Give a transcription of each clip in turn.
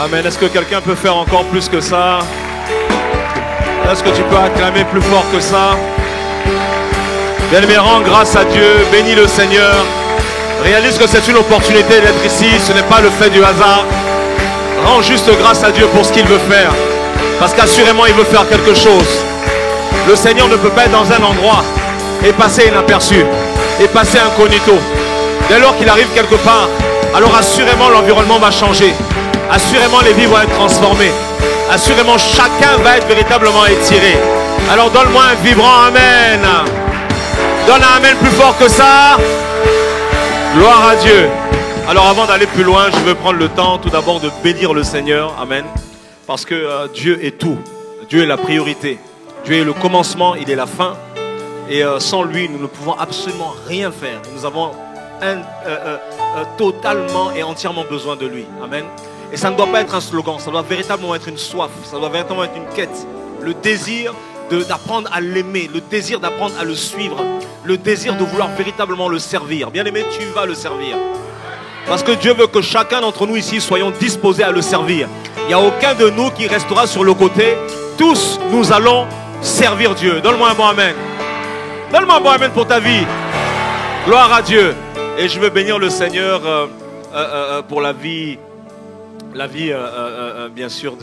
Amen. Est-ce que quelqu'un peut faire encore plus que ça? Est-ce que tu peux acclamer plus fort que ça? Bien-aimé, rends grâce à Dieu, bénis le Seigneur. Réalise que c'est une opportunité d'être ici, ce n'est pas le fait du hasard. Rends juste grâce à Dieu pour ce qu'il veut faire. Parce qu'assurément, il veut faire quelque chose. Le Seigneur ne peut pas être dans un endroit et passer inaperçu, et passer incognito. Dès lors qu'il arrive quelque part, alors assurément l'environnement va changer. Assurément les vies vont être transformées. Assurément chacun va être véritablement étiré. Alors donne-moi un vibrant amen. Donne un amen plus fort que ça. Gloire à Dieu. Alors avant d'aller plus loin, je veux prendre le temps tout d'abord de bénir le Seigneur. Amen. Parce que Dieu est tout. Dieu est la priorité. Dieu est le commencement, il est la fin. Et sans lui, nous ne pouvons absolument rien faire. Nous avons totalement et entièrement besoin de lui. Amen. Et ça ne doit pas être un slogan, ça doit véritablement être une soif, ça doit véritablement être une quête. Le désir d'apprendre à l'aimer, le désir d'apprendre à le suivre, le désir de vouloir véritablement le servir. Bien aimé, tu vas le servir. Parce que Dieu veut que chacun d'entre nous ici soyons disposés à le servir. Il n'y a aucun de nous qui restera sur le côté. Tous, nous allons servir Dieu. Donne-moi un bon amen. Donne-moi un bon amen pour ta vie. Gloire à Dieu. Et je veux bénir le Seigneur pour la vie bien sûr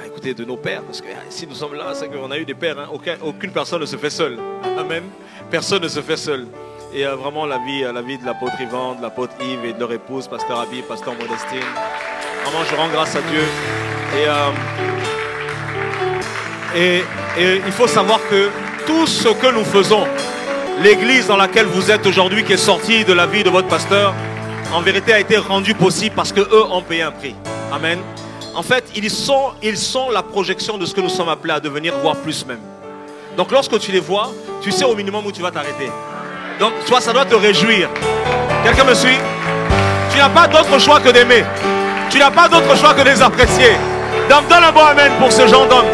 écoutez, de nos pères. Parce que si nous sommes là, c'est qu'on a eu des pères. Hein. Aucune personne ne se fait seule. Amen. Personne ne se fait seul. Et vraiment la vie de l'apôtre Yvan, de l'apôtre Yves et de leur épouse, pasteur Abi, pasteur Modestine. Vraiment, je rends grâce à Dieu. Et il faut savoir que tout ce que nous faisons, l'église dans laquelle vous êtes aujourd'hui, qui est sortie de la vie de votre pasteur, en vérité a été rendu possible parce qu'eux ont payé un prix. Amen. En fait, ils sont la projection de ce que nous sommes appelés à devenir, voire plus même. Donc lorsque tu les vois, tu sais au minimum où tu vas t'arrêter. Donc toi, ça doit te réjouir. Quelqu'un me suit? Tu n'as pas d'autre choix que d'aimer. Tu n'as pas d'autre choix que de les apprécier. Donc donne un bon amen pour ce genre d'homme.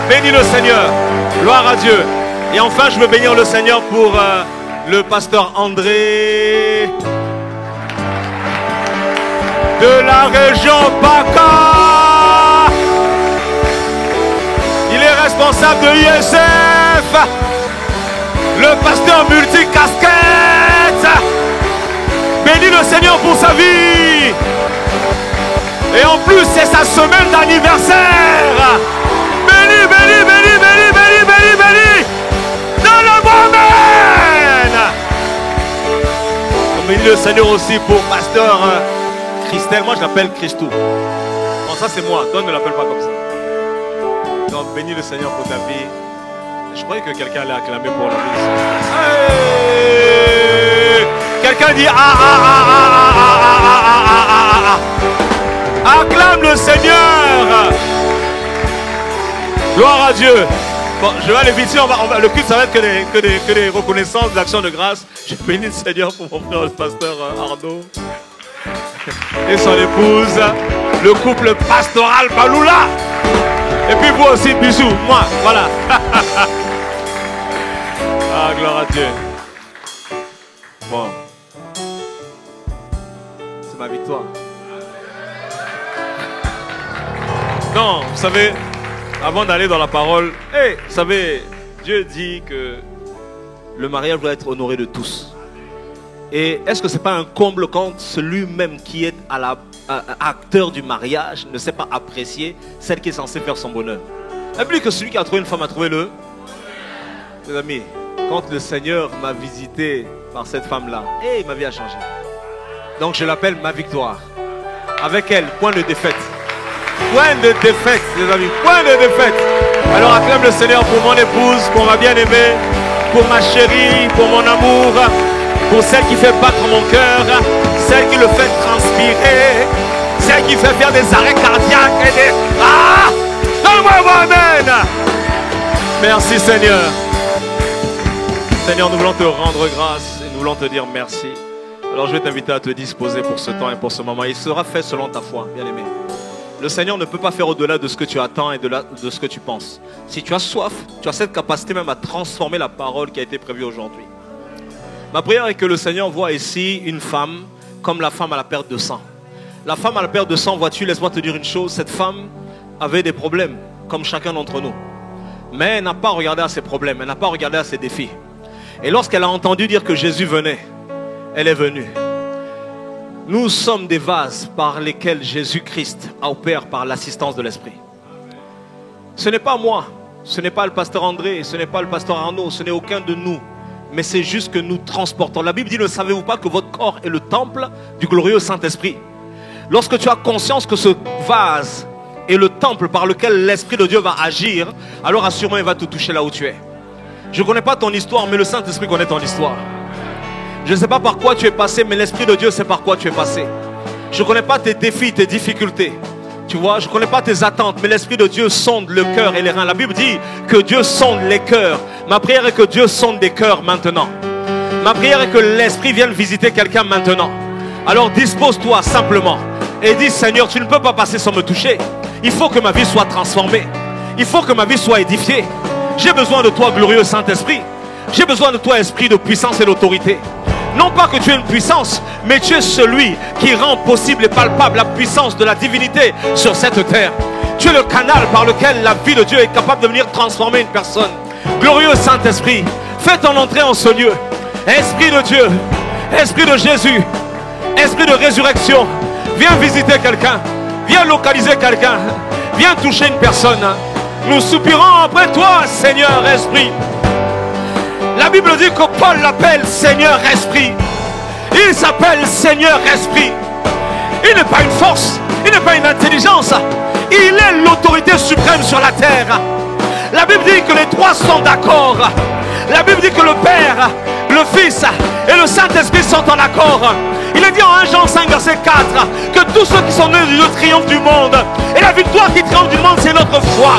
Bénis le Seigneur. Gloire à Dieu. Et enfin, je veux bénir le Seigneur pour le pasteur André de la région PACA. Il est responsable de l'ISF. Le pasteur multicasquette. Bénis le Seigneur pour sa vie. Et en plus, c'est sa semaine d'anniversaire. Bénis, bénis, bénis, bénis, bénis, bénis, bénis. Dans le Amen. Bénis le Seigneur aussi pour pasteur Christelle. Moi, je l'appelle Christou. Bon, ça, c'est moi. Toi, ne l'appelle pas comme ça. Donc, bénis le Seigneur pour ta vie. Je croyais que quelqu'un allait acclamer pour la vie. Hey! Quelqu'un dit acclame le Seigneur. Gloire à Dieu. Bon, je vais aller vite. Le culte, ça va être que des reconnaissances, d'actions de grâce. Je bénis le Seigneur pour mon frère, le pasteur Arnaud et son épouse, le couple pastoral Baloula. Et puis vous aussi, bisous. Moi, voilà. Ah, gloire à Dieu. Bon. C'est ma victoire. Non, vous savez, avant d'aller dans la parole, vous savez, Dieu dit que le mariage doit être honoré de tous. Et est-ce que ce n'est pas un comble quand celui-même qui est acteur du mariage ne sait pas apprécier celle qui est censée faire son bonheur? La Bible dit que celui qui a trouvé une femme a trouvé le... Mes amis, quand le Seigneur m'a visité par cette femme-là, ma vie a changé. Donc je l'appelle ma victoire. Avec elle, point de défaite. Point de défaite, les amis, point de défaite. Alors acclame le Seigneur pour mon épouse, pour ma bien-aimée, pour ma chérie, pour mon amour, pour celle qui fait battre mon cœur, celle qui le fait transpirer, celle qui fait faire des arrêts cardiaques et des... Ah! Donne-moi un amen! Merci Seigneur. Seigneur, nous voulons te rendre grâce et nous voulons te dire merci. Alors je vais t'inviter à te disposer pour ce temps et pour ce moment. Il sera fait selon ta foi, bien-aimé. Le Seigneur ne peut pas faire au-delà de ce que tu attends et de ce que tu penses. Si tu as soif, tu as cette capacité même à transformer la parole qui a été prévue aujourd'hui. Ma prière est que le Seigneur voit ici une femme comme la femme à la perte de sang. La femme à la paire de 100 voitures, laisse-moi te dire une chose, cette femme avait des problèmes, comme chacun d'entre nous. Mais elle n'a pas regardé à ses problèmes, elle n'a pas regardé à ses défis. Et lorsqu'elle a entendu dire que Jésus venait, elle est venue. Nous sommes des vases par lesquels Jésus-Christ opère par l'assistance de l'Esprit. Ce n'est pas moi, ce n'est pas le pasteur André, ce n'est pas le pasteur Arnaud, ce n'est aucun de nous. Mais c'est juste que nous transportons. La Bible dit, ne savez-vous pas que votre corps est le temple du glorieux Saint-Esprit? Lorsque tu as conscience que ce vase est le temple par lequel l'Esprit de Dieu va agir, alors assurément il va te toucher là où tu es. Je ne connais pas ton histoire, mais le Saint-Esprit connaît ton histoire. Je ne sais pas par quoi tu es passé, mais l'Esprit de Dieu sait par quoi tu es passé. Je ne connais pas tes défis, tes difficultés. Tu vois, je ne connais pas tes attentes, mais l'Esprit de Dieu sonde le cœur et les reins. La Bible dit que Dieu sonde les cœurs. Ma prière est que Dieu sonde des cœurs maintenant. Ma prière est que l'Esprit vienne visiter quelqu'un maintenant. Alors dispose-toi simplement et dis, Seigneur, tu ne peux pas passer sans me toucher. Il faut que ma vie soit transformée. Il faut que ma vie soit édifiée. J'ai besoin de toi, glorieux Saint-Esprit. J'ai besoin de toi, esprit de puissance et d'autorité. Non pas que tu aies une puissance, mais tu es celui qui rend possible et palpable la puissance de la divinité sur cette terre. Tu es le canal par lequel la vie de Dieu est capable de venir transformer une personne. Glorieux Saint-Esprit, fais ton entrée en ce lieu. Esprit de Dieu, Esprit de Jésus, Esprit de résurrection, viens visiter quelqu'un, viens localiser quelqu'un, viens toucher une personne. Nous soupirons après toi, Seigneur Esprit. La Bible dit que Paul l'appelle Seigneur Esprit. Il s'appelle Seigneur Esprit. Il n'est pas une force, il n'est pas une intelligence. Il est l'autorité suprême sur la terre. La Bible dit que les trois sont d'accord. La Bible dit que le Père, le Fils et le Saint-Esprit sont en accord. Il est dit en 1 Jean 5 verset 4 que tous ceux qui sont nés du Dieu triomphent du monde. Et la victoire qui triomphe du monde, c'est notre foi.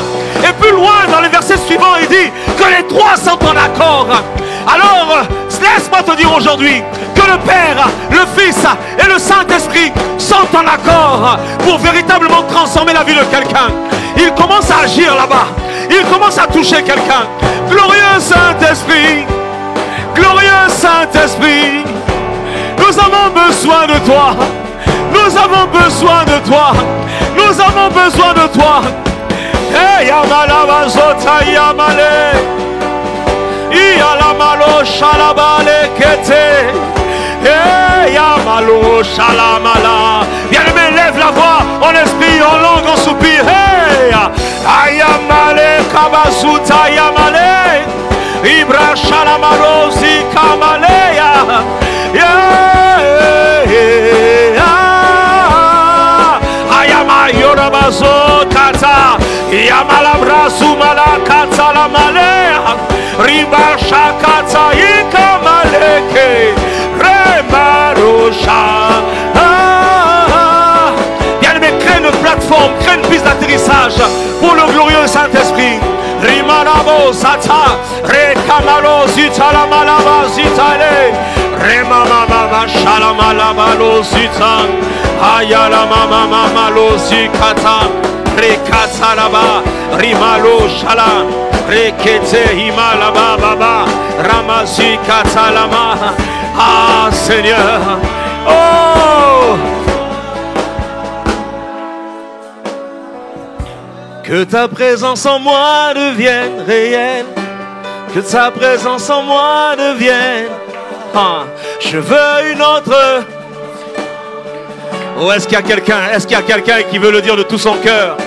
Et plus loin dans les versets suivants, il dit que les trois sont en accord. Alors, laisse-moi te dire aujourd'hui que le Père, le Fils et le Saint-Esprit sont en accord pour véritablement transformer la vie de quelqu'un. Il commence à agir là-bas. Il commence à toucher quelqu'un. Glorieux Saint-Esprit, glorieux Saint-Esprit, nous avons besoin de toi. Nous avons besoin de toi. Nous avons besoin de toi. Hey, Yamala Zota Yamale, Yalamalo Shalabale Kete, Hey, Yamalo Shalamala. Bien-aimé, lève la voix en esprit, en langue, en soupir. Hey, Ayamale Kabasuta Yamale, Ibra Shalamalo Zikamaleya. Ayama Yorabazo Kata Yamalabra Sumala Kata la Malea Riba Shakata Ikamaleke Remarosha. Bien-aimé, crée une plateforme, crée une piste d'atterrissage pour le glorieux Saint-Esprit. Rimanabo Sata Rekamalo Zitala Malaba Zitale Remamama Shalamalabalo Zitan Ayala Mama Malo Zikata Rekatalaba Rimalo Shala Rekete Himalaba Baba Ramazi Katalama. Ah Seigneur, oh, que ta présence en moi devienne réelle, que ta présence en moi devienne. Ah, je veux une autre. Oh, est-ce qu'il y a quelqu'un? Est-ce qu'il y a quelqu'un qui veut le dire de tout son cœur?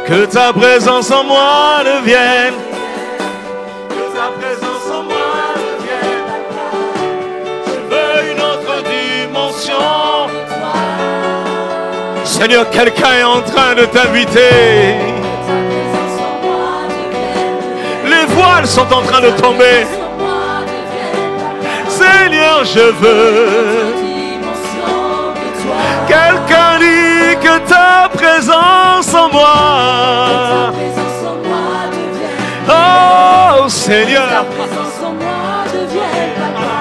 Que ta présence en moi devienne. Que ta présence en moi devienne. Je veux une autre dimension. Seigneur, quelqu'un est en train de t'inviter. Les voiles sont en train de tomber. Seigneur, je veux. Quelqu'un dit que ta présence en moi. Oh Seigneur. Ta présence en moi devienne papa.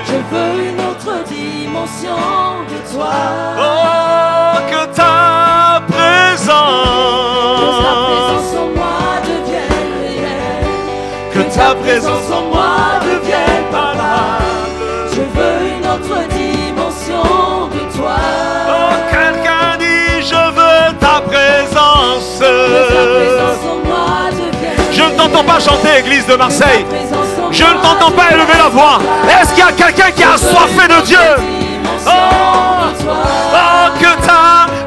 Je veux une autre dimension de toi. Oh, que ta présence. Que ta présence en moi devienne réelle. Que ta présence en moi devienne papa. Je veux une autre dimension de toi. pas chanter, église de Marseille. Je ne t'entends pas élever la voix. Est-ce qu'il y a quelqu'un qui a soifé de Dieu?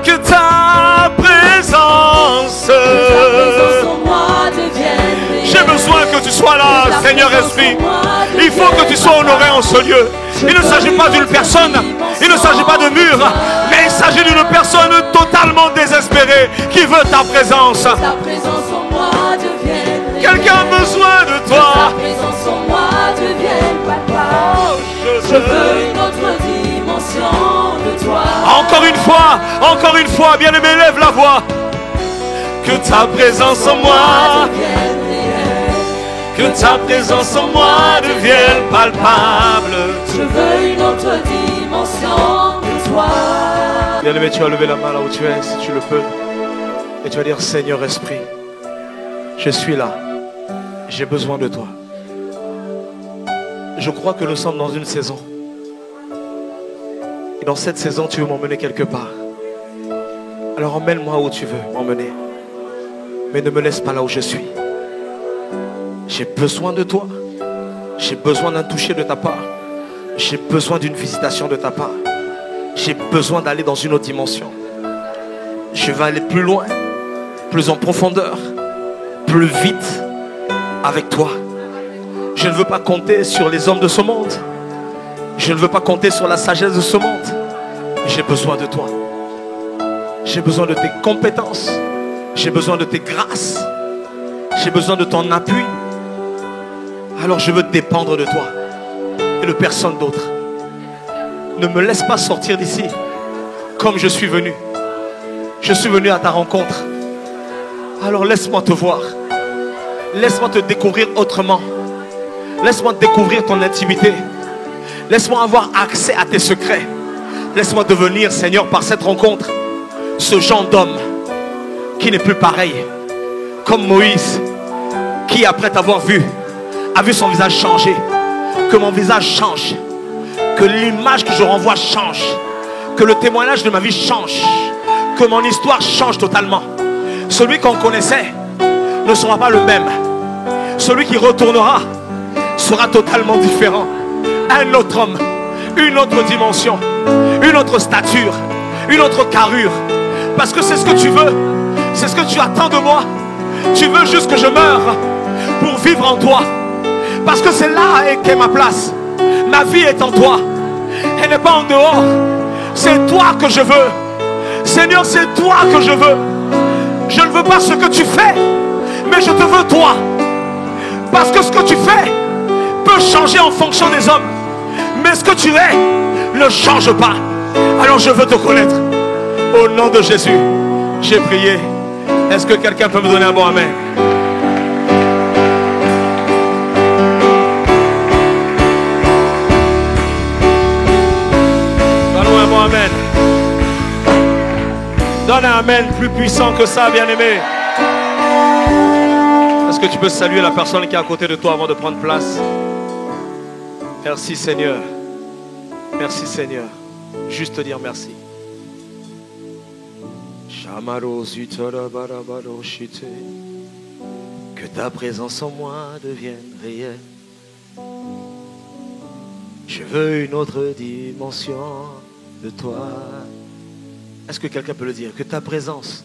Que ta présence. J'ai besoin que tu sois là, Seigneur Esprit. Il faut que tu sois honoré en ce lieu. Il ne s'agit pas d'une personne, il ne s'agit pas de mur, mais il s'agit d'une personne totalement désespérée qui veut ta présence. Quelqu'un a besoin de toi. Je veux une autre dimension de toi. Encore une fois, bien-aimé, lève la voix. Que ta présence en moi, que ta présence en moi devienne palpable. Je veux une autre dimension de toi. Bien-aimé, tu vas lever la main là où tu es, si tu le peux. Et tu vas dire, Seigneur Esprit, je suis là. J'ai besoin de toi. Je crois que nous sommes dans une saison. Et dans cette saison, tu veux m'emmener quelque part. Alors emmène-moi où tu veux m'emmener. Mais ne me laisse pas là où je suis. J'ai besoin de toi. J'ai besoin d'un toucher de ta part. J'ai besoin d'une visitation de ta part. J'ai besoin d'aller dans une autre dimension. Je vais aller plus loin, plus en profondeur, plus vite avec toi. Je ne veux pas compter sur les hommes de ce monde. Je ne veux pas compter sur la sagesse de ce monde. J'ai besoin de toi. J'ai besoin de tes compétences. J'ai besoin de tes grâces. J'ai besoin de ton appui. Alors je veux dépendre de toi et de personne d'autre. Ne me laisse pas sortir d'ici comme je suis venu. Je suis venu à ta rencontre. Alors laisse-moi te voir. Laisse-moi te découvrir autrement. Laisse-moi découvrir ton intimité. Laisse-moi avoir accès à tes secrets. Laisse-moi devenir, Seigneur, par cette rencontre, ce genre d'homme qui n'est plus pareil. Comme Moïse, qui après t'avoir vu, a vu son visage changer. Que mon visage change. Que l'image que je renvoie change. Que le témoignage de ma vie change. Que mon histoire change totalement. Celui qu'on connaissait ne sera pas le même. Celui qui retournera sera totalement différent. Un autre homme, une autre dimension, une autre stature, une autre carrure. Parce que c'est ce que tu veux. C'est ce que tu attends de moi. Tu veux juste que je meure pour vivre en toi. Parce que c'est là qu'est ma place. Ma vie est en toi. Elle n'est pas en dehors. C'est toi que je veux. Seigneur, c'est toi que je veux. Je ne veux pas ce que tu fais, mais je te veux toi. Parce que ce que tu fais peut changer en fonction des hommes. Mais ce que tu es ne change pas. Alors je veux te connaître. Au nom de Jésus, j'ai prié. Est-ce que quelqu'un peut me donner un bon amen? Donne-moi un bon amen. Donne un amen plus puissant que ça, bien-aimé. Est-ce que tu peux saluer la personne qui est à côté de toi avant de prendre place? Merci Seigneur. Merci Seigneur. Juste te dire merci. Que ta présence en moi devienne réelle. Je veux une autre dimension de toi. Est-ce que quelqu'un peut le dire? Que ta présence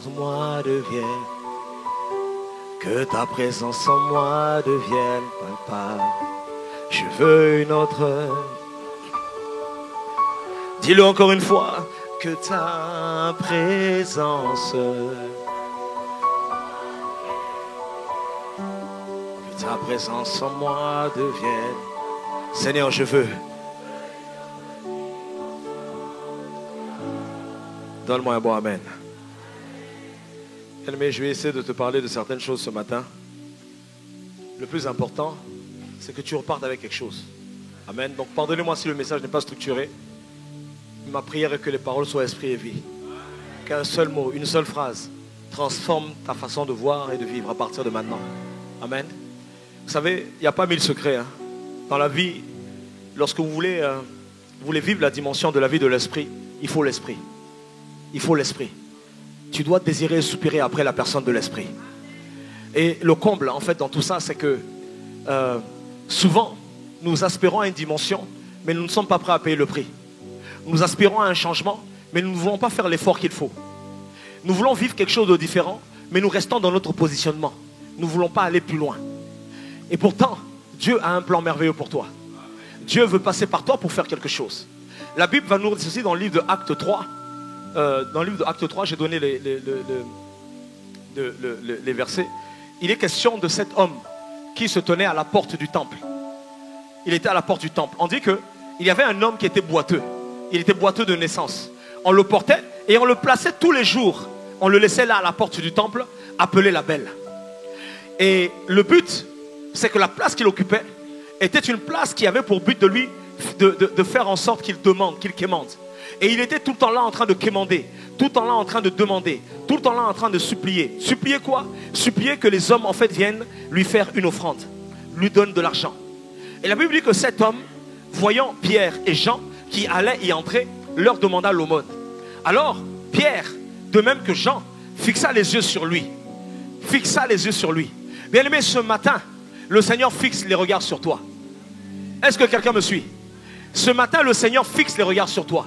en moi devienne. Que ta présence en moi devienne palpable. Je veux une autre. Dis-le encore une fois. Que ta présence. Que ta présence en moi devienne. Seigneur, je veux. Donne-moi un bon amen. Mais je vais essayer de te parler de certaines choses ce matin. Le plus important, c'est que tu repartes avec quelque chose. Amen. Donc pardonnez-moi si le message n'est pas structuré. Ma prière est que les paroles soient esprit et vie. Qu'un seul mot, une seule phrase transforme ta façon de voir et de vivre à partir de maintenant. Amen. Vous savez, il n'y a pas 1000 secrets. Dans la vie, lorsque vous voulez vivre la dimension de la vie de l'esprit, il faut l'esprit. Il faut l'esprit. Tu dois désirer et soupirer après la personne de l'esprit. Et le comble, en fait, dans tout ça, c'est que souvent, nous aspirons à une dimension, mais nous ne sommes pas prêts à payer le prix. Nous aspirons à un changement, mais nous ne voulons pas faire l'effort qu'il faut. Nous voulons vivre quelque chose de différent, mais nous restons dans notre positionnement. Nous ne voulons pas aller plus loin. Et pourtant, Dieu a un plan merveilleux pour toi. Dieu veut passer par toi pour faire quelque chose. La Bible va nous dire ceci dans le livre de Actes 3. Dans le livre de Actes 3, j'ai donné les versets. Il est question de cet homme qui se tenait à la porte du temple. Il était à la porte du temple. On dit qu'il y avait un homme qui était boiteux. Il était boiteux de naissance. On le portait et on le plaçait tous les jours. On le laissait là à la porte du temple, appelé la Belle. Et le but, c'est que la place qu'il occupait était une place qui avait pour but de lui de faire en sorte qu'il demande, qu'il quémande. Et il était tout le temps là en train de quémander, tout le temps là en train de demander, tout le temps là en train de supplier. Supplier quoi? Supplier que les hommes en fait viennent lui faire une offrande, lui donnent de l'argent. Et la Bible dit que cet homme, voyant Pierre et Jean qui allaient y entrer, leur demanda l'aumône. Alors Pierre, de même que Jean, fixa les yeux sur lui. Fixa les yeux sur lui. Bien-aimé, ce matin, le Seigneur fixe les regards sur toi. Est-ce que quelqu'un me suit? Ce matin, le Seigneur fixe les regards sur toi.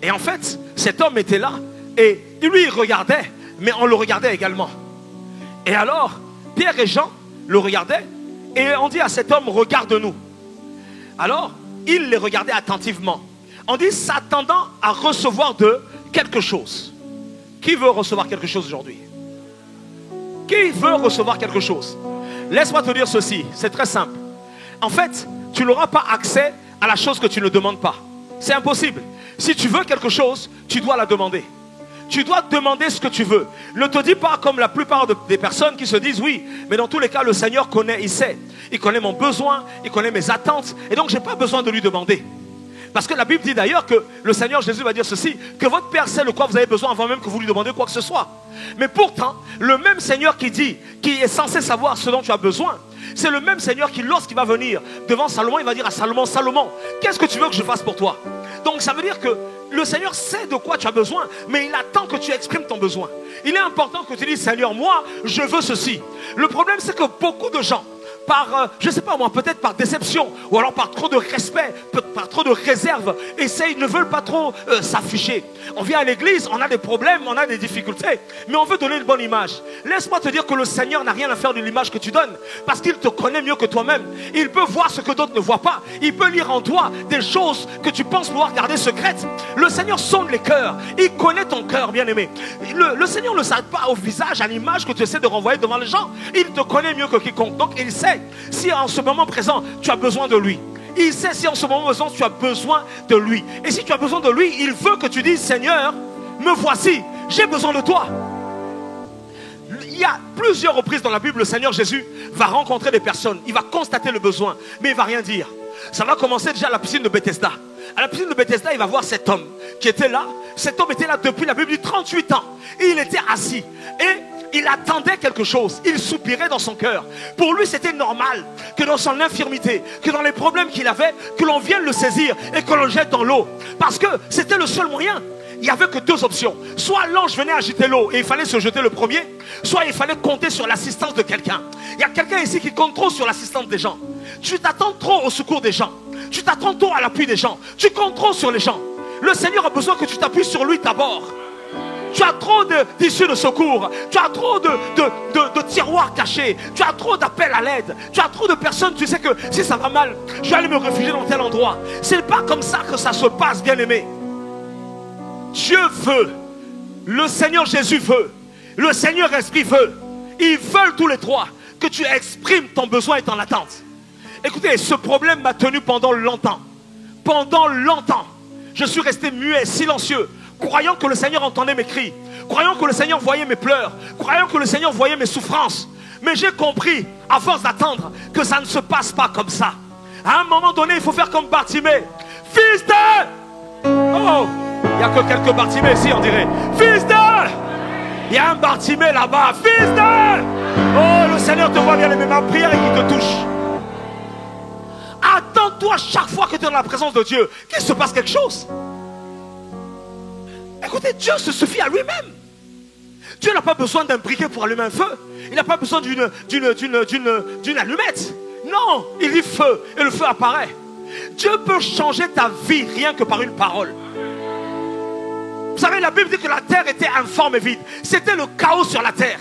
Et en fait, cet homme était là et lui, il regardait, mais on le regardait également. Et alors, Pierre et Jean le regardaient et on dit à cet homme, regarde-nous. Alors, il les regardait attentivement. On dit, s'attendant à recevoir de quelque chose. Qui veut recevoir quelque chose aujourd'hui? Qui veut recevoir quelque chose? Laisse-moi te dire ceci, c'est très simple. En fait, tu n'auras pas accès à la chose que tu ne demandes pas. C'est impossible. Si tu veux quelque chose, tu dois la demander. Tu dois demander ce que tu veux. Ne te dis pas comme la plupart des personnes qui se disent oui, mais dans tous les cas, le Seigneur connaît, il sait. Il connaît mon besoin, il connaît mes attentes, et donc je n'ai pas besoin de lui demander. Parce que la Bible dit d'ailleurs que le Seigneur Jésus va dire ceci, que votre Père sait de quoi vous avez besoin avant même que vous lui demandiez quoi que ce soit. Mais pourtant, le même Seigneur qui dit, qui est censé savoir ce dont tu as besoin, c'est le même Seigneur qui, lorsqu'il va venir devant Salomon, il va dire à Salomon, Salomon, qu'est-ce que tu veux que je fasse pour toi? Donc ça veut dire que le Seigneur sait de quoi tu as besoin, mais il attend que tu exprimes ton besoin. Il est important que tu dises, Seigneur, moi, je veux ceci. Le problème, c'est que beaucoup de gens, par, je ne sais pas moi, peut-être par déception, ou alors par trop de respect, par trop de réserve, ne veulent pas trop s'afficher. On vient à l'église, on a des problèmes, on a des difficultés, mais on veut donner une bonne image. Laisse-moi te dire que le Seigneur n'a rien à faire de l'image que tu donnes, parce qu'il te connaît mieux que toi-même. Il peut voir ce que d'autres ne voient pas. Il peut lire en toi des choses que tu penses pouvoir garder secrètes. Le Seigneur sonde les cœurs. Il connaît ton cœur, bien-aimé. Le Seigneur ne s'arrête pas au visage, à l'image que tu essaies de renvoyer devant les gens. Il te connaît mieux que quiconque. Donc il sait si en ce moment présent, tu as besoin de lui. Il sait si en ce moment présent, tu as besoin de lui. Et si tu as besoin de lui, il veut que tu dises, Seigneur, me voici, j'ai besoin de toi. Il y a plusieurs reprises dans la Bible, le Seigneur Jésus va rencontrer des personnes. Il va constater le besoin, mais il ne va rien dire. Ça va commencer déjà à la piscine de Bethesda. À la piscine de Bethesda, il va voir cet homme qui était là. Cet homme était là depuis, la Bible dit, 38 ans. Et il était assis. Et il attendait quelque chose. Il soupirait dans son cœur. Pour lui, c'était normal que dans son infirmité, que dans les problèmes qu'il avait, que l'on vienne le saisir et que l'on le jette dans l'eau. Parce que c'était le seul moyen. Il n'y avait que deux options. Soit l'ange venait agiter l'eau et il fallait se jeter le premier, soit il fallait compter sur l'assistance de quelqu'un. Il y a quelqu'un ici qui compte trop sur l'assistance des gens. Tu t'attends trop au secours des gens. Tu t'attends trop à l'appui des gens. Tu comptes trop sur les gens. Le Seigneur a besoin que tu t'appuies sur lui d'abord. Tu as trop d'issues de secours. Tu as trop de tiroirs cachés. Tu as trop d'appels à l'aide. Tu as trop de personnes, tu sais que si ça va mal, je vais aller me réfugier dans tel endroit. Ce n'est pas comme ça que ça se passe, bien-aimé. Dieu veut. Le Seigneur Jésus veut. Le Seigneur Esprit veut. Ils veulent tous les trois que tu exprimes ton besoin et ton attente. Écoutez, ce problème m'a tenu pendant longtemps. Pendant longtemps. Je suis resté muet, silencieux, croyant que le Seigneur entendait mes cris, croyant que le Seigneur voyait mes pleurs, croyant que le Seigneur voyait mes souffrances. Mais j'ai compris, à force d'attendre, que ça ne se passe pas comme ça. À un moment donné, il faut faire comme Bartimée. Fils de... Oh, il n'y a que quelques Bartimée ici, on dirait. Fils de... Il y a un Bartimée là-bas. Fils de... Oh, le Seigneur te voit bien aimer ma prière et qui te touche. Attends-toi chaque fois que tu es dans la présence de Dieu qu'il se passe quelque chose. Écoutez, Dieu se suffit à lui-même. Dieu n'a pas besoin d'un briquet pour allumer un feu. Il n'a pas besoin d'une allumette. Non, il dit feu et le feu apparaît. Dieu peut changer ta vie rien que par une parole. Vous savez, la Bible dit que la terre était informe et vide. C'était le chaos sur la terre.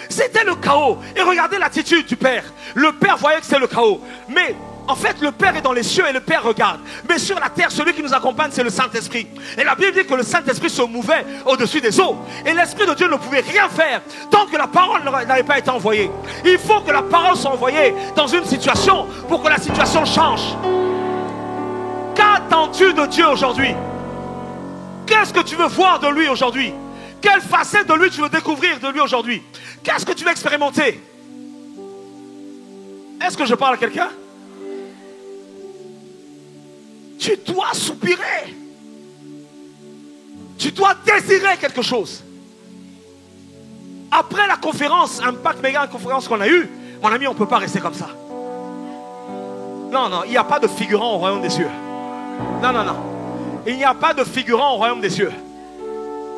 C'était le chaos. Et regardez l'attitude du Père. Le Père voyait que c'est le chaos. Mais en fait, le Père est dans les cieux et le Père regarde. Mais sur la terre, celui qui nous accompagne, c'est le Saint-Esprit. Et la Bible dit que le Saint-Esprit se mouvait au-dessus des eaux. Et l'Esprit de Dieu ne pouvait rien faire tant que la parole n'avait pas été envoyée. Il faut que la parole soit envoyée dans une situation pour que la situation change. Qu'attends-tu de Dieu aujourd'hui? Qu'est-ce que tu veux voir de lui aujourd'hui? Quelle facette de lui tu veux découvrir de lui aujourd'hui? Qu'est-ce que tu veux expérimenter? Est-ce que je parle à quelqu'un? Tu dois soupirer. Tu dois désirer quelque chose. Après la conférence, Impact Méga conférence qu'on a eue, mon ami, on ne peut pas rester comme ça. Non, non, il n'y a pas de figurant au royaume des cieux. Non, non, non. Il n'y a pas de figurant au royaume des cieux.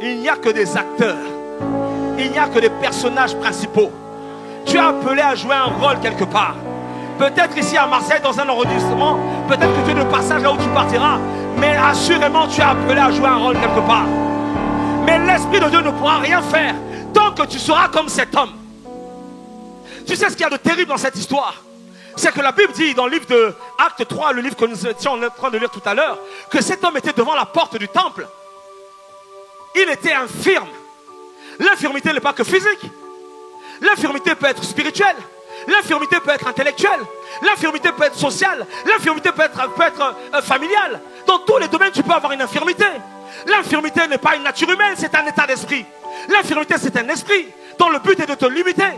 Il n'y a que des acteurs. Il n'y a que des personnages principaux. Tu es appelé à jouer un rôle quelque part. Peut-être ici à Marseille, dans un enregistrement. Peut-être que tu es de passage là où tu partiras. Mais assurément, tu es appelé à jouer un rôle quelque part. Mais l'Esprit de Dieu ne pourra rien faire tant que tu seras comme cet homme. Tu sais ce qu'il y a de terrible dans cette histoire? C'est que la Bible dit dans le livre de Actes 3, le livre que nous étions en train de lire tout à l'heure, que cet homme était devant la porte du temple. Il était infirme. L'infirmité n'est pas que physique. L'infirmité peut être spirituelle. L'infirmité peut être intellectuelle. L'infirmité peut être sociale. L'infirmité peut être familiale. Dans tous les domaines, tu peux avoir une infirmité. L'infirmité n'est pas une nature humaine, c'est un état d'esprit. L'infirmité, c'est un esprit dont le but est de te limiter.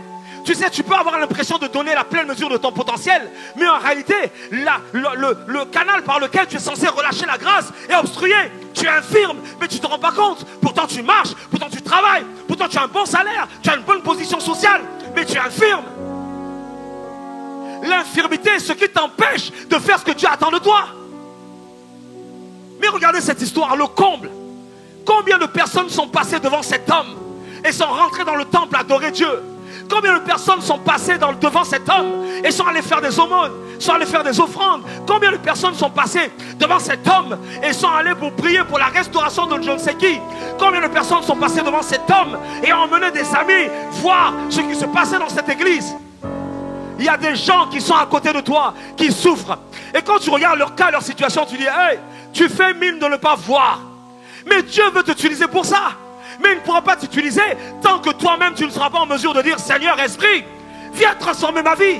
Tu sais, tu peux avoir l'impression de donner la pleine mesure de ton potentiel, mais en réalité, le canal par lequel tu es censé relâcher la grâce est obstrué. Tu es infirme, mais tu ne te rends pas compte. Pourtant, tu marches, pourtant, tu travailles, pourtant, tu as un bon salaire, tu as une bonne position sociale, mais tu es infirme. L'infirmité est ce qui t'empêche de faire ce que Dieu attend de toi. Mais regardez cette histoire, le comble. Combien de personnes sont passées devant cet homme et sont rentrées dans le temple adorer Dieu? Combien de personnes sont passées devant cet homme et sont allées faire des aumônes, sont allées faire des offrandes? Combien de personnes sont passées devant cet homme et sont allées pour prier pour la restauration de je ne sais qui? Combien de personnes sont passées devant cet homme et ont emmené des amis voir ce qui se passait dans cette église? Il y a des gens qui sont à côté de toi, qui souffrent. Et quand tu regardes leur cas, leur situation, tu dis, hey, tu fais mine de ne pas voir. Mais Dieu veut t'utiliser pour ça. Mais il ne pourra pas t'utiliser tant que toi-même tu ne seras pas en mesure de dire, Seigneur Esprit, viens transformer ma vie.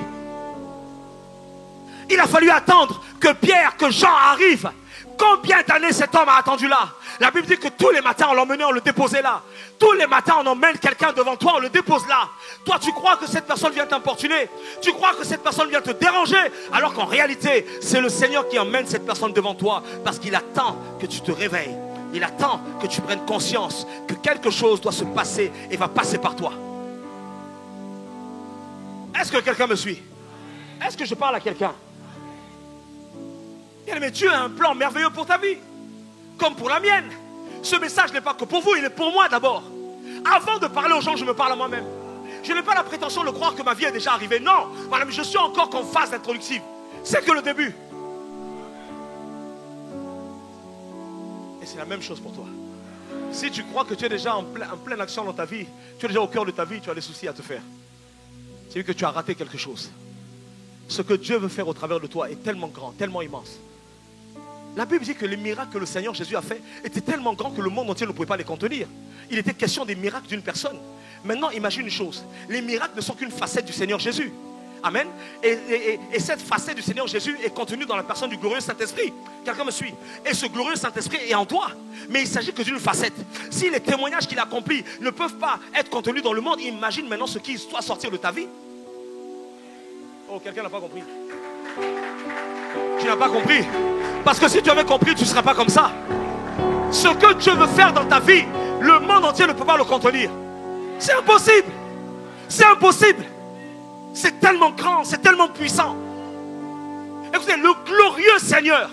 Il a fallu attendre que Pierre, que Jean arrivent. Combien d'années cet homme a attendu là? La Bible dit que tous les matins on l'emmenait, on le déposait là. Tous les matins on emmène quelqu'un devant toi, on le dépose là. Toi tu crois que cette personne vient t'importuner? Tu crois que cette personne vient te déranger? Alors qu'en réalité c'est le Seigneur qui emmène cette personne devant toi. Parce qu'il attend que tu te réveilles. Il attend que tu prennes conscience que quelque chose doit se passer et va passer par toi. Est-ce que quelqu'un me suit? Est-ce que je parle à quelqu'un? Mais Dieu a un plan merveilleux pour ta vie, comme pour la mienne. Ce message n'est pas que pour vous, il est pour moi d'abord. Avant de parler aux gens, je me parle à moi-même. Je n'ai pas la prétention de croire que ma vie est déjà arrivée. Non, madame, je suis encore qu'en phase introductive. C'est que le début. Et c'est la même chose pour toi. Si tu crois que tu es déjà en pleine action dans ta vie, tu es déjà au cœur de ta vie, tu as des soucis à te faire. C'est que tu as raté quelque chose. Ce que Dieu veut faire au travers de toi est tellement grand, tellement immense. La Bible dit que les miracles que le Seigneur Jésus a fait étaient tellement grands que le monde entier ne pouvait pas les contenir. Il était question des miracles d'une personne. Maintenant, imagine une chose. Les miracles ne sont qu'une facette du Seigneur Jésus. Amen. Et cette facette du Seigneur Jésus est contenue dans la personne du glorieux Saint-Esprit. Quelqu'un me suit? Et ce glorieux Saint-Esprit est en toi. Mais il ne s'agit que d'une facette. Si les témoignages qu'il accomplit ne peuvent pas être contenus dans le monde, imagine maintenant ce qui doit sortir de ta vie. Oh, quelqu'un n'a pas compris. Tu n'as pas compris. Parce que si tu avais compris, tu ne serais pas comme ça. Ce que Dieu veut faire dans ta vie, le monde entier ne peut pas le contenir. C'est impossible. C'est impossible. C'est tellement grand, c'est tellement puissant. Écoutez, le glorieux Seigneur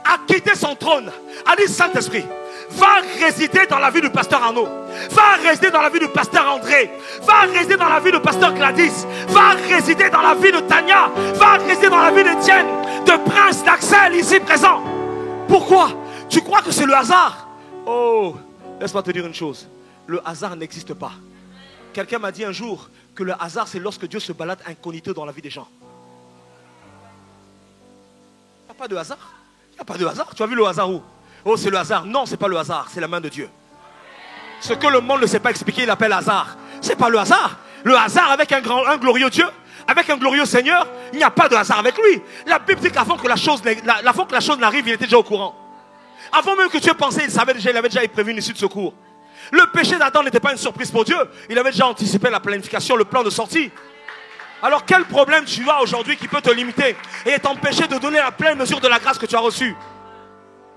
a quitté son trône, a dit, Saint-Esprit, va résider dans la vie du pasteur Arnaud, va résider dans la vie du pasteur André, va résider dans la vie du pasteur Gladys, va résider dans la vie de Tania, va résider dans la vie d'Étienne, de Prince, d'Axel ici présent. Pourquoi? Tu crois que c'est le hasard? Oh, laisse-moi te dire une chose, le hasard n'existe pas. Quelqu'un m'a dit un jour que le hasard, c'est lorsque Dieu se balade incognito dans la vie des gens. Il n'y a pas de hasard. Il n'y a pas de hasard. Tu as vu le hasard où? Oh, c'est le hasard. Non, ce n'est pas le hasard, c'est la main de Dieu. Ce que le monde ne sait pas expliquer, il appelle hasard. Ce n'est pas le hasard. Le hasard avec un glorieux Dieu, avec un glorieux Seigneur, il n'y a pas de hasard avec lui. La Bible dit qu'avant que la chose n'arrive, il était déjà au courant. Avant même que tu aies pensé, il avait déjà prévu une issue de secours. Le péché d'Adam n'était pas une surprise pour Dieu. Il avait déjà anticipé la planification, le plan de sortie. Alors quel problème tu as aujourd'hui qui peut te limiter et t'empêcher de donner la pleine mesure de la grâce que tu as reçue?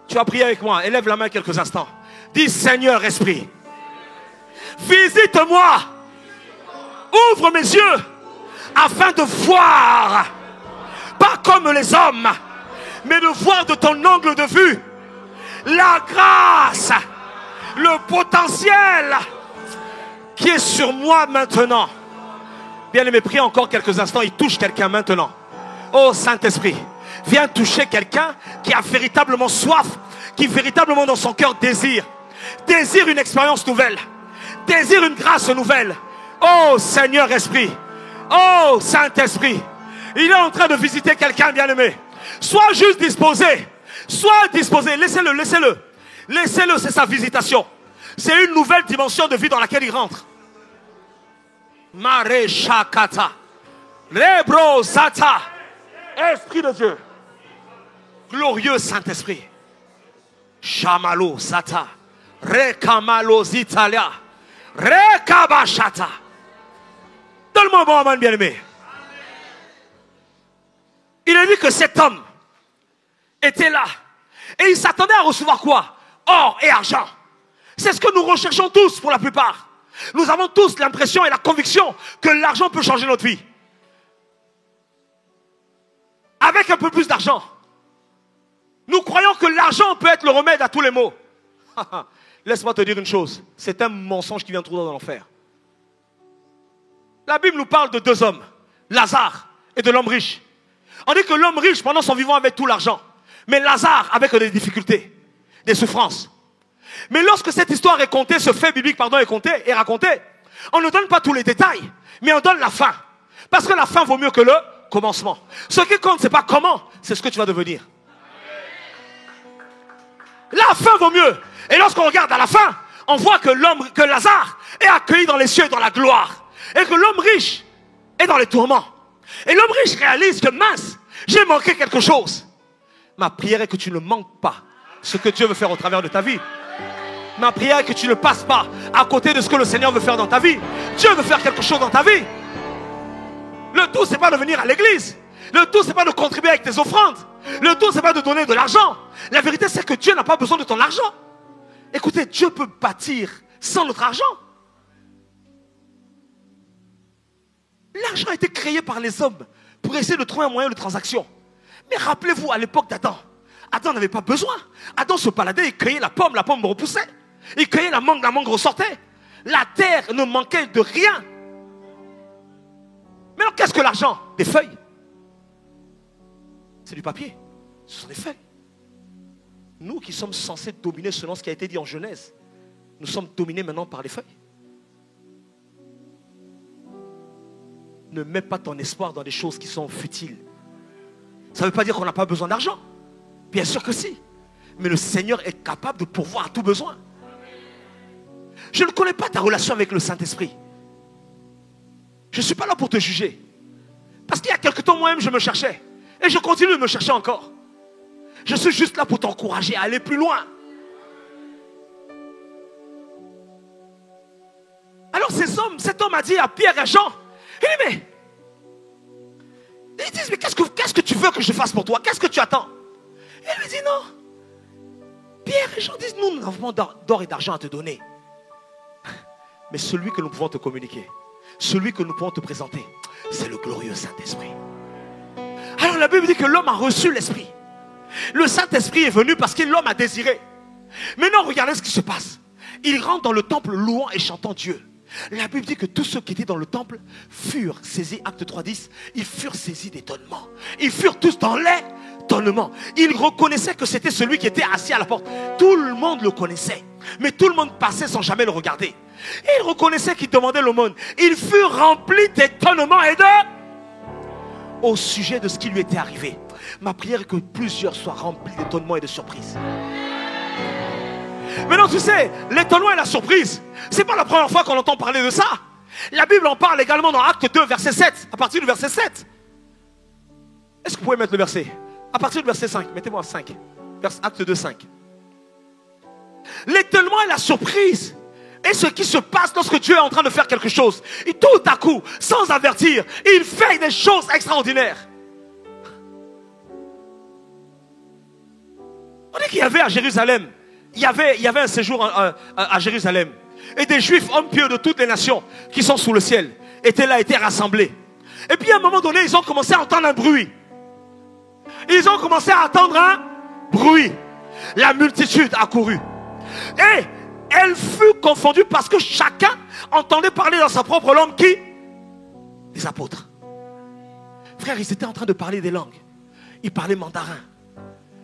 Tu vas prier avec moi. Élève la main quelques instants. Dis Seigneur Esprit, visite-moi, ouvre mes yeux afin de voir, pas comme les hommes, mais de voir de ton angle de vue la grâce, le potentiel qui est sur moi maintenant. Bien-aimé, prie encore quelques instants. Il touche quelqu'un maintenant. Oh Saint-Esprit, viens toucher quelqu'un qui a véritablement soif, qui véritablement dans son cœur désire une expérience nouvelle, désire une grâce nouvelle. Oh Seigneur Esprit, oh Saint-Esprit, il est en train de visiter quelqu'un, bien-aimé. Sois juste disposé, sois disposé, laissez-le, c'est sa visitation. C'est une nouvelle dimension de vie dans laquelle il rentre. Mare Shakata, Rebro Zata, Esprit de Dieu, glorieux Saint-Esprit, Shamalo Zata, Rekamalo Zitalia, Rekabashata. Donne-moi un bon amen, bien-aimé. Il a dit que cet homme était là et il s'attendait à recevoir quoi? Or et argent. C'est ce que nous recherchons tous pour la plupart. Nous avons tous l'impression et la conviction que l'argent peut changer notre vie. Avec un peu plus d'argent, nous croyons que l'argent peut être le remède à tous les maux. Laisse-moi te dire une chose, c'est un mensonge qui vient trouver dans l'enfer. La Bible nous parle de deux hommes, Lazare et de l'homme riche. On dit que l'homme riche pendant son vivant avait tout l'argent, mais Lazare avec des difficultés, des souffrances. Mais lorsque cette histoire est contée, ce fait biblique est raconté, on ne donne pas tous les détails, mais on donne la fin. Parce que la fin vaut mieux que le commencement. Ce qui compte, ce n'est pas comment, c'est ce que tu vas devenir. La fin vaut mieux. Et lorsqu'on regarde à la fin, on voit que Lazare est accueilli dans les cieux et dans la gloire. Et que l'homme riche est dans les tourments. Et l'homme riche réalise que mince, j'ai manqué quelque chose. Ma prière est que tu ne manques pas ce que Dieu veut faire au travers de ta vie. Ma prière est que tu ne passes pas à côté de ce que le Seigneur veut faire dans ta vie. Dieu veut faire quelque chose dans ta vie. Le tout, c'est pas de venir à l'église. Le tout, c'est pas de contribuer avec tes offrandes. Le tout, c'est pas de donner de l'argent. La vérité, c'est que Dieu n'a pas besoin de ton argent. Écoutez, Dieu peut bâtir sans notre argent. L'argent a été créé par les hommes pour essayer de trouver un moyen de transaction. Mais rappelez-vous, à l'époque d'Adam, Adam n'avait pas besoin. Adam se baladait, il cueillait la pomme repoussait. Il cueillait la mangue ressortait. La terre ne manquait de rien. Mais alors, qu'est-ce que l'argent? Des feuilles. C'est du papier. Ce sont des feuilles. Nous qui sommes censés dominer selon ce qui a été dit en Genèse, nous sommes dominés maintenant par les feuilles. Ne mets pas ton espoir dans des choses qui sont futiles. Ça ne veut pas dire qu'on n'a pas besoin d'argent. Bien sûr que si. Mais le Seigneur est capable de pourvoir à tout besoin. Je ne connais pas ta relation avec le Saint-Esprit. Je ne suis pas là pour te juger. Parce qu'il y a quelque temps, moi-même, je me cherchais. Et je continue de me chercher encore. Je suis juste là pour t'encourager à aller plus loin. Alors cet homme a dit à Pierre et Jean, il dit, mais ils disent, mais qu'est-ce que tu veux que je fasse pour toi? Qu'est-ce que tu attends? Et il lui dit, non. Pierre et Jean disent, nous n'avons pas d'or et d'argent à te donner. Mais celui que nous pouvons te communiquer, celui que nous pouvons te présenter, c'est le glorieux Saint-Esprit. Alors la Bible dit que l'homme a reçu l'Esprit. Le Saint-Esprit est venu parce que l'homme a désiré. Maintenant, regardez ce qui se passe. Ils rentrent dans le temple louant et chantant Dieu. La Bible dit que tous ceux qui étaient dans le temple furent saisis, acte 3:10, ils furent saisis d'étonnement. Ils furent tous dans l'étonnement. Ils reconnaissaient que c'était celui qui était assis à la porte. Tout le monde le connaissait, mais tout le monde passait sans jamais le regarder. Et ils reconnaissaient qu'il demandait l'aumône. Ils furent remplis d'étonnement et au sujet de ce qui lui était arrivé. Ma prière est que plusieurs soient remplis d'étonnement et de surprise. Maintenant, tu sais, l'étonnement et la surprise, c'est pas la première fois qu'on entend parler de ça. La Bible en parle également dans Acte 2, verset 7, à partir du verset 7. Est-ce que vous pouvez mettre le verset? À partir du verset 5, mettez-moi 5. Acte 2, 5. L'étonnement et la surprise est ce qui se passe lorsque Dieu est en train de faire quelque chose. Et tout à coup, sans avertir, il fait des choses extraordinaires. On dit qu'il y avait à Jérusalem, il y avait un séjour à Jérusalem. Et des Juifs, hommes pieux de toutes les nations qui sont sous le ciel, étaient rassemblés. Et puis à un moment donné, ils ont commencé à entendre un bruit. Ils ont commencé à entendre un bruit. La multitude accourut. Et elle fut confondue parce que chacun entendait parler dans sa propre langue qui? Des apôtres. Frères, ils étaient en train de parler des langues. Ils parlaient mandarin.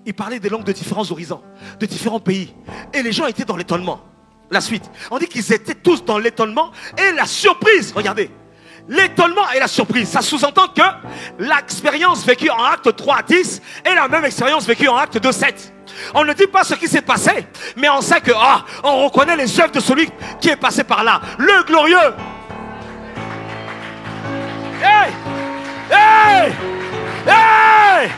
Ils parlaient des langues de différents horizons, de différents pays. Et les gens étaient dans l'étonnement. La suite. On dit qu'ils étaient tous dans l'étonnement et la surprise. Regardez. L'étonnement et la surprise. Ça sous-entend que l'expérience vécue en acte 3:10 est la même expérience vécue en acte 2:7. On ne dit pas ce qui s'est passé, mais on sait que on reconnaît les œuvres de celui qui est passé par là. Le glorieux. Hey! Hey! Hey!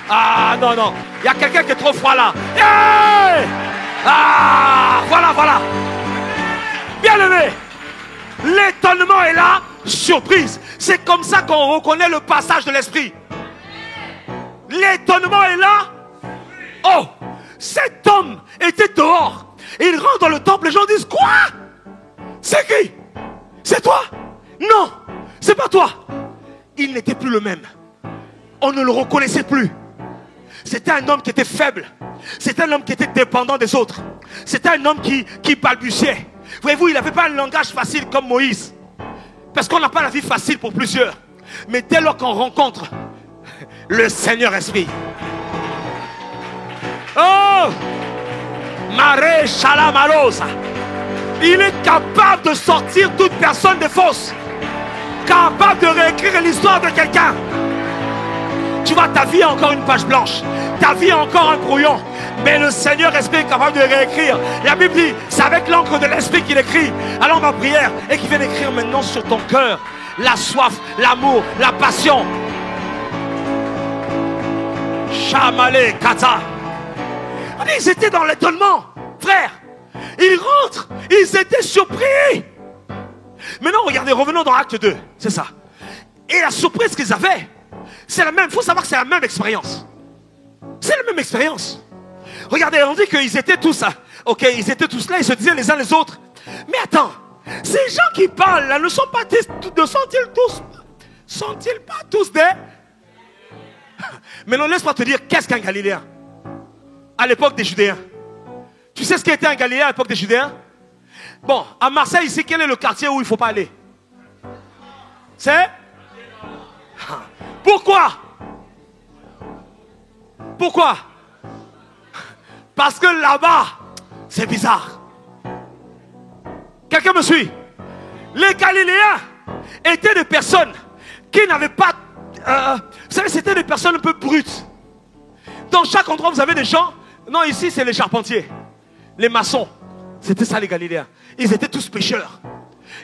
Ah non, non. Il y a quelqu'un qui est trop froid là. Hey! Ah, voilà. Bien aimé. L'étonnement est là, surprise. C'est comme ça qu'on reconnaît le passage de l'esprit. L'étonnement est là. Oh, cet homme était dehors. Il rentre dans le temple, les gens disent quoi? C'est qui? C'est toi? Non, c'est pas toi. Il n'était plus le même. On ne le reconnaissait plus. C'était un homme qui était faible. C'était un homme qui était dépendant des autres. C'était un homme qui balbutiait. Voyez-vous, il n'avait pas un langage facile comme Moïse. Parce qu'on n'a pas la vie facile pour plusieurs. Mais dès lors qu'on rencontre le Seigneur Esprit. Oh! Mare Shalamalosa. Il est capable de sortir toute personne des fosses. Capable de réécrire l'histoire de quelqu'un. Tu vois, ta vie a encore une page blanche. Ta vie a encore un brouillon. Mais le Seigneur Esprit est capable de réécrire. La Bible dit, c'est avec l'encre de l'Esprit qu'il écrit. Alors ma prière est qu'il vienne écrire maintenant sur ton cœur la soif, l'amour, la passion. Chamale Kata. Ils étaient dans l'étonnement, frère. Ils rentrent, ils étaient surpris. Maintenant, regardez, revenons dans Acte 2. C'est ça. Et la surprise qu'ils avaient, c'est la même. Il faut savoir que c'est la même expérience. C'est la même expérience. Regardez, on dit qu'ils étaient tous là. Ok, ils étaient tous là, ils se disaient les uns les autres. Mais attends, ces gens qui parlent là ne sont-ils pas tous des... Mais non, laisse-moi te dire, qu'est-ce qu'un Galiléen? À l'époque des Judéens. Tu sais ce qu'était un Galiléen à l'époque des Judéens? Bon, à Marseille ici, quel est le quartier où il ne faut pas aller? C'est? Pourquoi? Pourquoi? Parce que là-bas, c'est bizarre. Quelqu'un me suit? Les Galiléens étaient des personnes qui n'avaient pas... vous savez, c'était des personnes un peu brutes. Dans chaque endroit, vous avez des gens... Non, ici, c'est les charpentiers. Les maçons. C'était ça, les Galiléens. Ils étaient tous pêcheurs.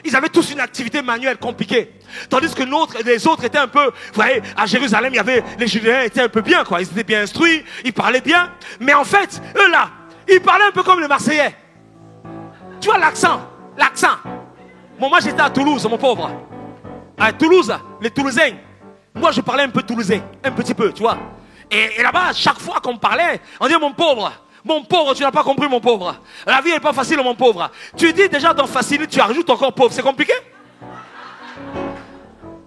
Ils avaient tous une activité manuelle compliquée. Tandis que les autres étaient un peu... Vous voyez, à Jérusalem, les Judéens étaient un peu bien, quoi. Ils étaient bien instruits, ils parlaient bien. Mais en fait, eux là, ils parlaient un peu comme les Marseillais. Tu vois l'accent? Bon, moi, j'étais à Toulouse, mon pauvre. À Toulouse, les Toulousains. Moi, je parlais un peu toulousain. Un petit peu, tu vois. Et là-bas, chaque fois qu'on parlait, on dit mon pauvre, tu n'as pas compris mon pauvre. La vie n'est pas facile mon pauvre. Tu dis déjà dans facile, tu rajoutes encore pauvre. C'est compliqué?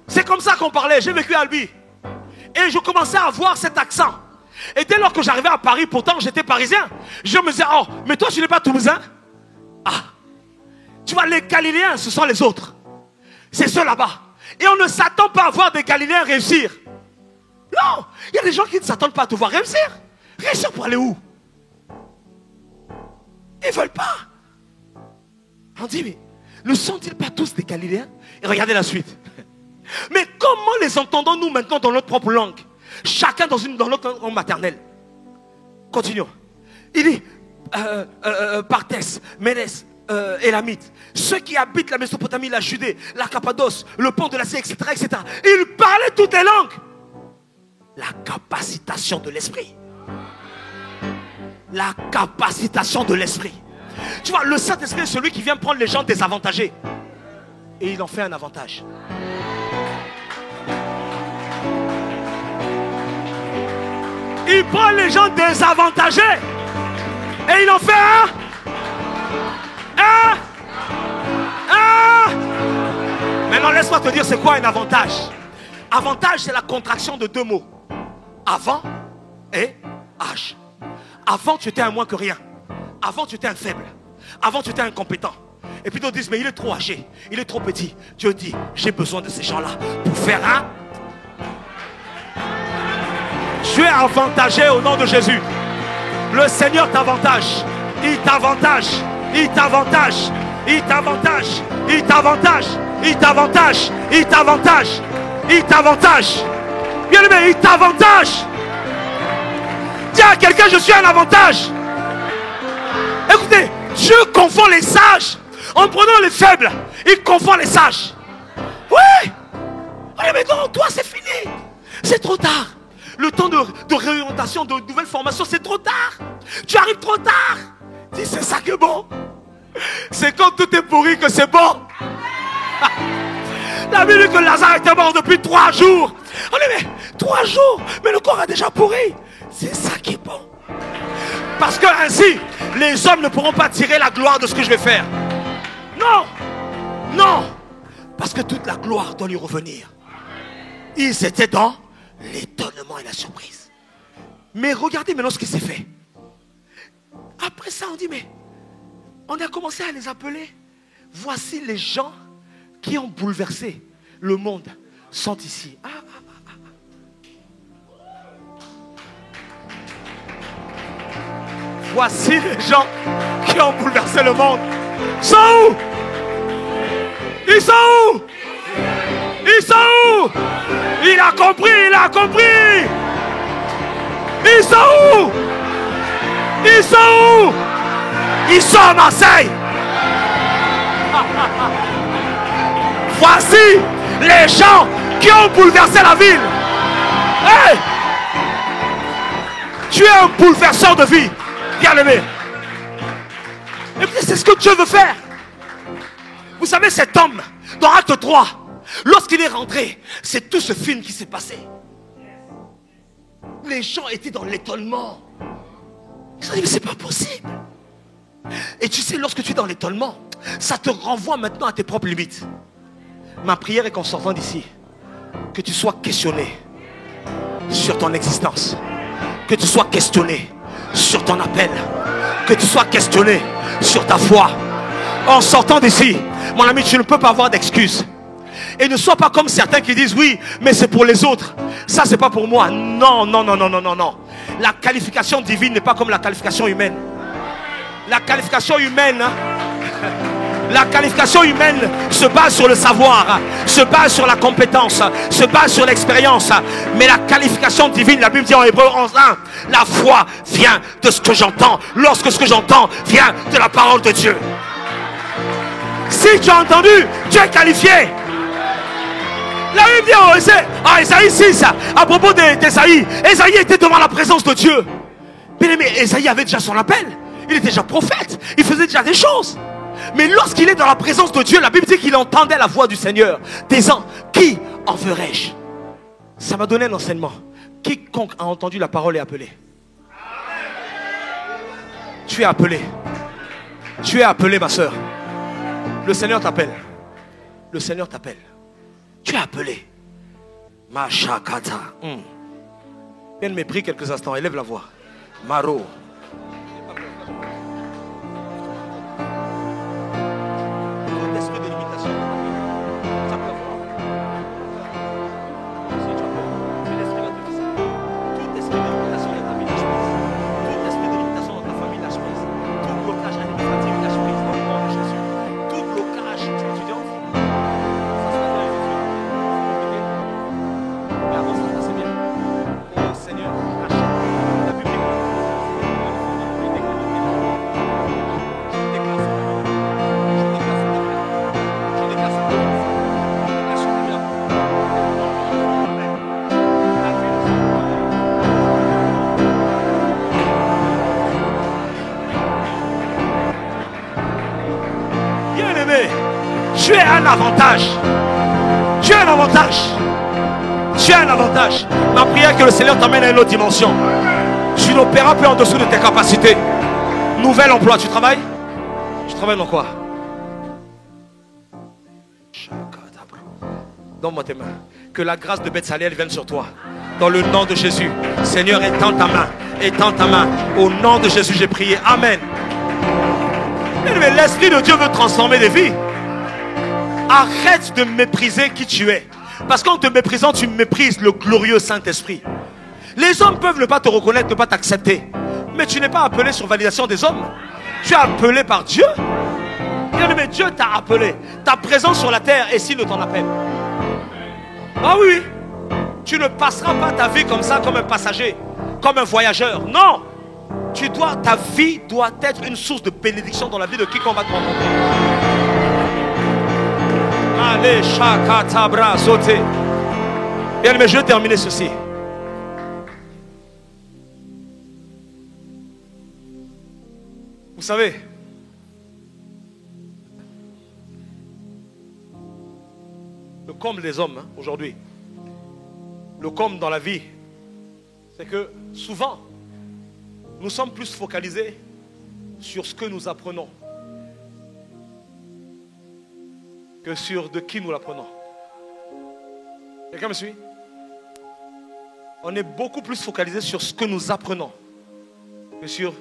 C'est comme ça qu'on parlait. J'ai vécu à Albi. Et je commençais à avoir cet accent. Et dès lors que j'arrivais à Paris, pourtant j'étais parisien, je me disais, oh, mais toi tu n'es pas toulousain? Ah, tu vois, les Galiléens, ce sont les autres. C'est ceux là-bas. Et on ne s'attend pas à voir des Galiléens réussir. Non, il y a des gens qui ne s'attendent pas à te voir réussir. Réussir pour aller où? Ils ne veulent pas. On dit, mais ne sont-ils pas tous des Galiléens? Et regardez la suite. Mais comment les entendons-nous maintenant dans notre propre langue? Chacun dans notre langue maternelle. Continuons. Il dit, Partès, Ménès, Élamite, ceux qui habitent la Mésopotamie, la Judée, la Cappadoce, le pont de la Syrie, etc., etc. Ils parlaient toutes les langues. La capacitation de l'esprit. La capacitation de l'esprit. Tu vois, le Saint-Esprit est celui qui vient prendre les gens désavantagés et il en fait un avantage. Il prend les gens désavantagés et il en fait un. Maintenant, laisse-moi te dire c'est quoi un avantage. Avantage, c'est la contraction de deux mots. Avant et âge. Avant, tu étais un moins que rien. Avant, tu étais un faible. Avant, tu étais incompétent. Et puis d'autres disent, mais il est trop âgé, il est trop petit. Dieu dit, j'ai besoin de ces gens-là pour faire un. Tu es avantagé au nom de Jésus. Le Seigneur t'avantage. Il t'avantage. Il t'avantage. Il t'avantage. Il t'avantage. Il t'avantage. Il t'avantage. Il t'avantage. Bien aimé, il t'avantage. Dis à quelqu'un, je suis un avantage. Écoutez, Dieu confond les sages en prenant les faibles. Il confond les sages. Oui. Mais non, toi c'est fini. C'est trop tard. Le temps de réorientation, de nouvelle formation, c'est trop tard. Tu arrives trop tard. Dis, c'est ça qui est bon. C'est quand tout est pourri que c'est bon. La Bible dit que Lazare était mort depuis 3 jours. On dit, mais 3 jours, mais le corps a déjà pourri. C'est ça qui est bon. Parce que ainsi, les hommes ne pourront pas tirer la gloire de ce que je vais faire. Non, non. Parce que toute la gloire doit lui revenir. Ils étaient dans l'étonnement et la surprise. Mais regardez maintenant ce qui s'est fait. Après ça, on dit, mais on a commencé à les appeler. Voici les gens qui ont bouleversé le monde sont ici. Voici les gens qui ont bouleversé le monde. Ils sont où? Ils sont où? Ils sont où? Il a compris, il a compris. Ils sont où? Ils sont où? Ils sont à Marseille. Voici les gens qui ont bouleversé la ville. Hey! Tu es un bouleverseur de vie. Bien-aimé. Et puis c'est ce que Dieu veut faire. Vous savez, cet homme, dans Acte 3, lorsqu'il est rentré, c'est tout ce film qui s'est passé. Les gens étaient dans l'étonnement. Ils ont dit, mais c'est pas possible. Et tu sais, lorsque tu es dans l'étonnement, ça te renvoie maintenant à tes propres limites. Ma prière est qu'en sortant d'ici, que tu sois questionné sur ton existence. Que tu sois questionné sur ton appel. Que tu sois questionné sur ta foi. En sortant d'ici, mon ami, tu ne peux pas avoir d'excuses. Et ne sois pas comme certains qui disent oui, mais c'est pour les autres. Ça, c'est pas pour moi. Non, non, non, non, non, non, non. La qualification divine n'est pas comme la qualification humaine. La qualification humaine, la qualification humaine se base sur le savoir, se base sur la compétence, se base sur l'expérience. Mais la qualification divine, la Bible dit en Hébreu 11:1, la foi vient de ce que j'entends, lorsque ce que j'entends vient de la parole de Dieu. Si tu as entendu, tu es qualifié. La Bible dit en Ésaïe 6, à propos d'Ésaïe, Ésaïe était devant la présence de Dieu. Bien aimé, Ésaïe avait déjà son appel. Il était déjà prophète. Il faisait déjà des choses. Mais lorsqu'il est dans la présence de Dieu, la Bible dit qu'il entendait la voix du Seigneur, disant, qui enverrai-je? Ça m'a donné un enseignement. Quiconque a entendu la parole est appelé. Tu es appelé. Tu es appelé, ma soeur. Le Seigneur t'appelle. Le Seigneur t'appelle. Tu es appelé. Machakata. Viens me prie quelques instants, élève la voix. Maro. Tout esprit de limitation. Ça peut avoir. Si tu as peur, mais l'esprit va te dire ça. Tout esprit de limitation dans ta vie, lâche prise. Tout esprit de limitation dans ta famille, lâche prise. Tout blocage administratif, lâche prise dans le nom de Jésus. Tout blocage, tu es étudiant. Ça se passe bien, compliqué. Mais avant ça se passe bien. Oh Seigneur, lâche. La Bible dit bien-aimé, tu es un avantage. Tu es un avantage. Tu as un avantage. Ma prière est que le Seigneur t'amène à une autre dimension. Tu n'opéras plus en dessous de tes capacités. Nouvel emploi, tu travailles? Tu travailles dans quoi? Donne-moi tes mains. Que la grâce de Bethsalel vienne sur toi. Dans le nom de Jésus. Seigneur, étends ta main. Étends ta main. Au nom de Jésus, j'ai prié. Amen. Mais l'Esprit de Dieu veut transformer des vies. Arrête de mépriser qui tu es. Parce qu'en te méprisant, tu méprises le glorieux Saint-Esprit. Les hommes peuvent ne pas te reconnaître, ne pas t'accepter. Mais tu n'es pas appelé sur validation des hommes. Tu es appelé par Dieu. Mais Dieu t'a appelé. Ta présence sur la terre est signe de ton appel. Ah oui. Tu ne passeras pas ta vie comme ça, comme un passager, comme un voyageur. Non. Ta vie doit être une source de bénédiction dans la vie de quiconque va te rencontrer. Allez, chakatabra, sautez. Bien, mais je vais terminer ceci. Vous savez, le comble des hommes aujourd'hui, le comble dans la vie, c'est que souvent, nous sommes plus focalisés sur ce que nous apprenons que sur de qui nous l'apprenons. Quelqu'un me suit? On est beaucoup plus focalisé sur ce que nous apprenons que sur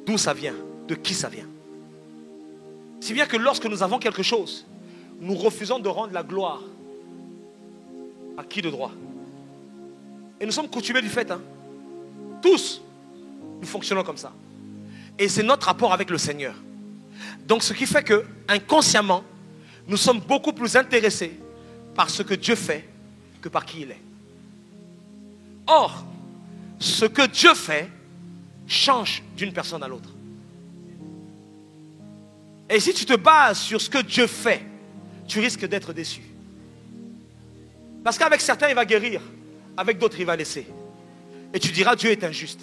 d'où ça vient, de qui ça vient. Si bien que lorsque nous avons quelque chose, nous refusons de rendre la gloire à qui de droit. Et nous sommes coutumiers du fait. Tous, nous fonctionnons comme ça. Et c'est notre rapport avec le Seigneur. Donc ce qui fait que, inconsciemment, nous sommes beaucoup plus intéressés par ce que Dieu fait que par qui il est. Or, ce que Dieu fait change d'une personne à l'autre. Et si tu te bases sur ce que Dieu fait, tu risques d'être déçu. Parce qu'avec certains, il va guérir. Avec d'autres, il va laisser. Et tu diras, Dieu est injuste.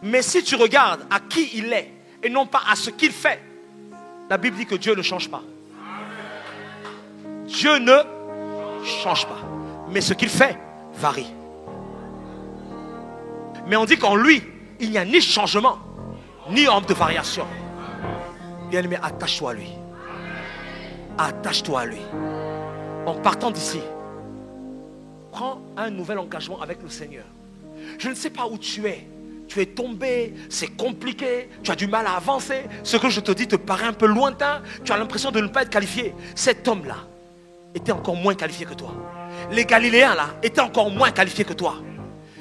Mais si tu regardes à qui il est et non pas à ce qu'il fait, la Bible dit que Dieu ne change pas. Dieu ne change pas. Mais ce qu'il fait varie. Mais on dit qu'en lui, il n'y a ni changement, ni homme de variation. Bien-aimé, attache-toi à lui. Attache-toi à lui. En partant d'ici, prends un nouvel engagement avec le Seigneur. Je ne sais pas où tu es. Tu es tombé, c'est compliqué, tu as du mal à avancer. Ce que je te dis te paraît un peu lointain. Tu as l'impression de ne pas être qualifié. Cet homme-là était encore moins qualifié que toi. Les Galiléens là étaient encore moins qualifiés que toi.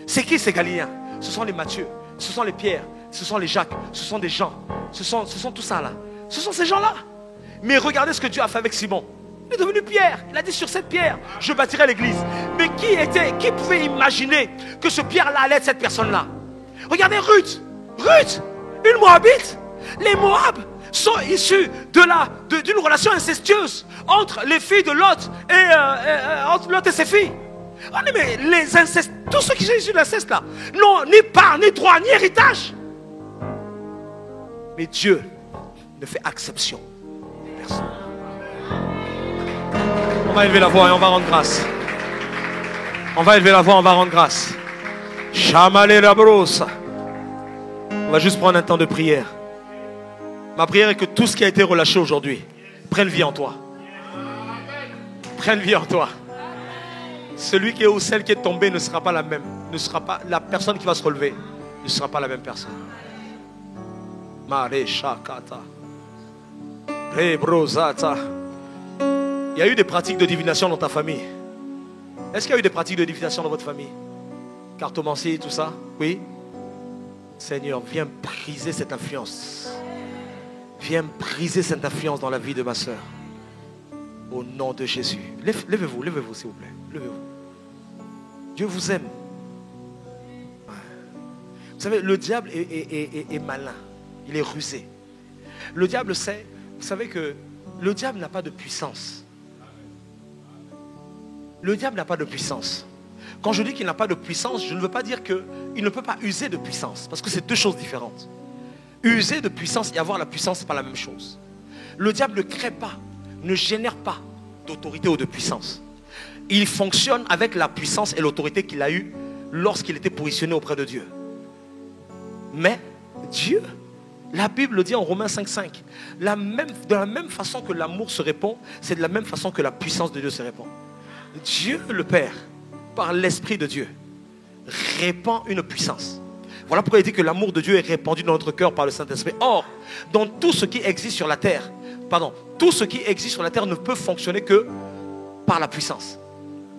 C'est qui ces Galiléens? Ce sont les Matthieu, ce sont les Pierre, ce sont les Jacques, ce sont des Jean. Ce sont tout ça là. Ce sont ces gens-là. Mais regardez ce que Dieu a fait avec Simon. Il est devenu Pierre. Il a dit sur cette pierre, je bâtirai l'église. Mais qui pouvait imaginer que ce Pierre-là allait être cette personne-là? Regardez Ruth. Ruth, une Moabite. Les Moab sont issus d'une relation incestueuse entre les filles de Lot et entre Lot et ses filles. Oh, mais les incestes, tous ceux qui sont issus de l'inceste là, n'ont ni part, ni droit, ni héritage. Mais Dieu ne fait exception de personne. On va élever la voix et on va rendre grâce. On va élever la voix, on va rendre grâce. Chamale la brosse. On va juste prendre un temps de prière. Ma prière est que tout ce qui a été relâché aujourd'hui prenne vie en toi. Prenne vie en toi. Celui qui est ou celle qui est tombée ne sera pas la même. Ne sera pas la personne qui va se relever. Ne sera pas la même personne. Mare Shakata. Rebrozata. Il y a eu des pratiques de divination dans ta famille. Est-ce qu'il y a eu des pratiques de divination dans votre famille? Cartomancie, tout ça? Oui. Seigneur, viens briser cette influence. Viens briser cette influence dans la vie de ma soeur. Au nom de Jésus. Levez-vous, levez-vous s'il vous plaît. Levez-vous. Dieu vous aime. Vous savez, le diable est malin. Il est rusé. Le diable sait, vous savez que le diable n'a pas de puissance. Le diable n'a pas de puissance. Quand je dis qu'il n'a pas de puissance, je ne veux pas dire qu'il ne peut pas user de puissance. Parce que c'est deux choses différentes. User de puissance et avoir la puissance, ce n'est pas la même chose. Le diable ne crée pas, ne génère pas d'autorité ou de puissance. Il fonctionne avec la puissance et l'autorité qu'il a eue lorsqu'il était positionné auprès de Dieu. Mais Dieu, la Bible le dit en Romains 5,5, de la même façon que l'amour se répand, c'est de la même façon que la puissance de Dieu se répand. Dieu le Père, par l'Esprit de Dieu, répand une puissance. Voilà pourquoi il dit que l'amour de Dieu est répandu dans notre cœur par le Saint-Esprit. Or, dans tout ce qui existe sur la terre, tout ce qui existe sur la terre ne peut fonctionner que par la puissance.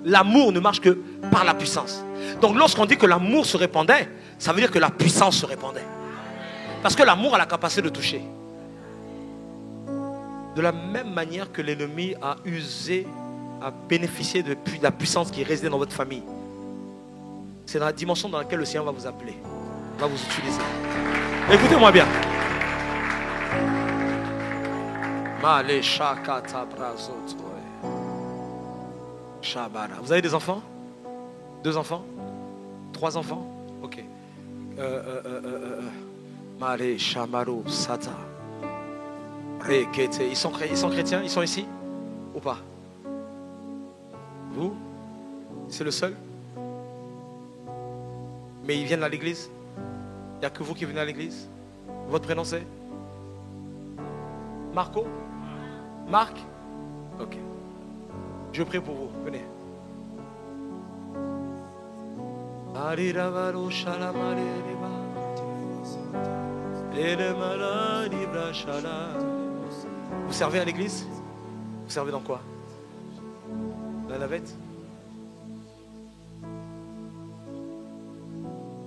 L'amour ne marche que par la puissance. Donc lorsqu'on dit que l'amour se répandait, ça veut dire que la puissance se répandait. Parce que l'amour a la capacité de toucher. De la même manière que l'ennemi a usé, a bénéficié de la puissance qui résidait dans votre famille. C'est dans la dimension dans laquelle le Seigneur va vous appeler, va vous utiliser. Écoutez-moi bien. Vous avez des enfants? 2 enfants? 3 enfants? Ok. Ils sont chrétiens? Ils sont ici? Ou pas? Vous? C'est le seul? Mais ils viennent à l'église? Il n'y a que vous qui venez à l'église? Votre prénom c'est? Marco? Marc? Ok. Je prie pour vous. Venez. Vous servez à l'église? Vous servez dans quoi? La navette?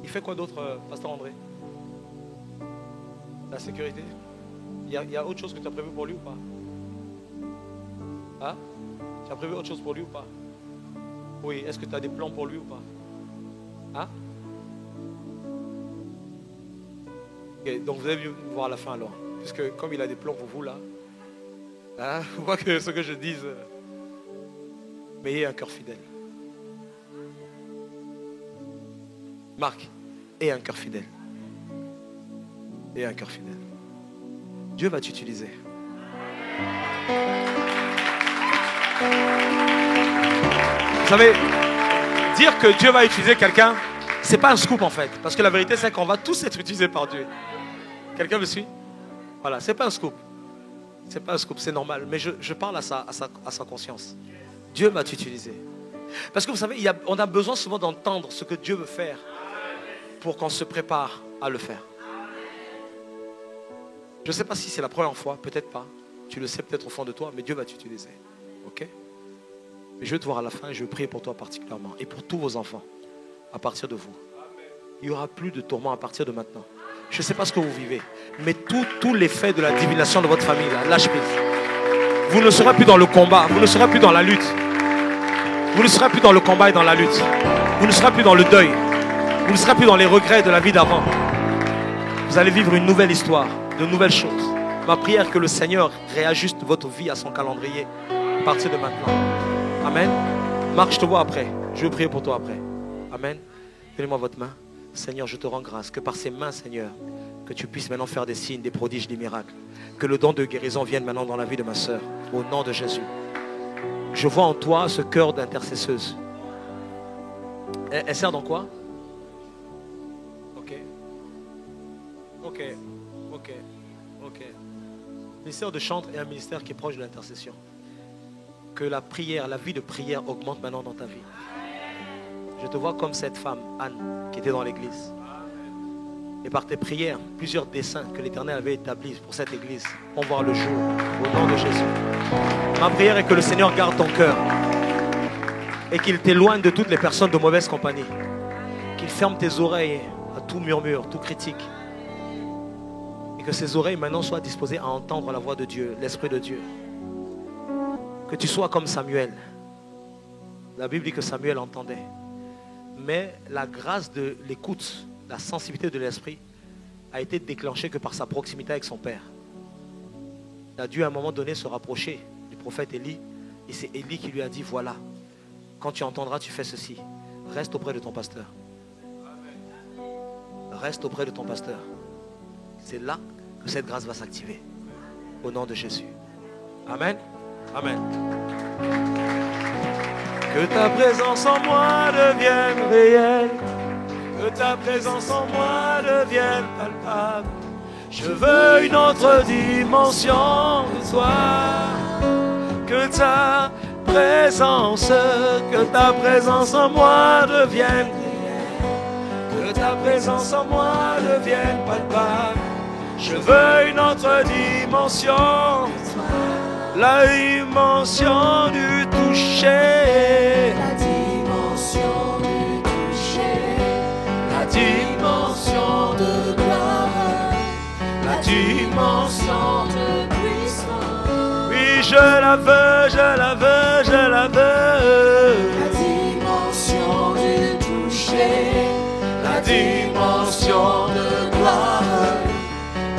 Il fait quoi d'autre, Pasteur André? La sécurité? Il y a autre chose que tu as prévu pour lui ou pas? Hein? Tu as prévu autre chose pour lui ou pas? Oui, est-ce que tu as des plans pour lui ou pas? Hein? Okay, donc vous allez me voir à la fin alors. Puisque comme il a des plans pour vous là, hein, vous voyez que ce que je dise, mais ayez un cœur fidèle. Marc, ayez un cœur fidèle. Ayez un cœur fidèle. Dieu va t'utiliser. Vous savez, dire que Dieu va utiliser quelqu'un, c'est pas un scoop en fait. Parce que la vérité, c'est qu'on va tous être utilisés par Dieu. Quelqu'un me suit? Voilà, c'est pas un scoop. C'est pas un scoop, c'est normal. Mais je parle à sa conscience. Dieu va t'utiliser. Parce que vous savez, on a besoin souvent d'entendre ce que Dieu veut faire pour qu'on se prépare à le faire. Je ne sais pas si c'est la première fois, peut-être pas. Tu le sais peut-être au fond de toi, mais Dieu va t'utiliser. Ok? Mais je vais te voir à la fin et je vais prier pour toi particulièrement. Et pour tous vos enfants, à partir de vous. Il n'y aura plus de tourments à partir de maintenant. Je ne sais pas ce que vous vivez, mais tout l'effet de la divination de votre famille, là, lâche prise. Vous ne serez plus dans le combat, vous ne serez plus dans la lutte. Vous ne serez plus dans le combat et dans la lutte. Vous ne serez plus dans le deuil. Vous ne serez plus dans les regrets de la vie d'avant. Vous allez vivre une nouvelle histoire, de nouvelles choses. Ma prière est que le Seigneur réajuste votre vie à son calendrier à partir de maintenant. Amen. Marc, je te vois après. Je vais prier pour toi après. Amen. Donnez-moi votre main. Seigneur, je te rends grâce que par ces mains, Seigneur, que tu puisses maintenant faire des signes, des prodiges, des miracles. Que le don de guérison vienne maintenant dans la vie de ma soeur. Au nom de Jésus. Je vois en toi ce cœur d'intercesseuse. Elle sert dans quoi? Ok. Le ministère de chantre est un ministère qui est proche de l'intercession. Que la prière, la vie de prière augmente maintenant dans ta vie. Je te vois comme cette femme, Anne, qui était dans l'église. Et par tes prières, plusieurs desseins que l'Éternel avait établis pour cette église vont voir le jour, au nom de Jésus. Ma prière est que le Seigneur garde ton cœur et qu'il t'éloigne de toutes les personnes de mauvaise compagnie. Qu'il ferme tes oreilles à tout murmure, tout critique. Et que ces oreilles maintenant soient disposées à entendre la voix de Dieu, l'Esprit de Dieu. Que tu sois comme Samuel. La Bible dit que Samuel entendait. Mais la grâce de l'écoute, la sensibilité de l'esprit a été déclenchée que par sa proximité avec son père. Il a dû à un moment donné se rapprocher du prophète Élie. Et c'est Élie qui lui a dit, voilà, quand tu entendras, tu fais ceci. Reste auprès de ton pasteur. Reste auprès de ton pasteur. C'est là que cette grâce va s'activer. Au nom de Jésus. Amen. Amen. Que ta présence en moi devienne réelle. Que ta présence en moi devienne palpable. Je veux une autre dimension de toi. Que ta présence en moi devienne réelle. Que ta présence en moi devienne palpable. Je veux une autre dimension de toi. La dimension du toucher. La dimension du toucher. La dimension de gloire. La dimension de puissance. Oui, je la veux, je la veux, je la veux. La dimension du toucher. La dimension de gloire.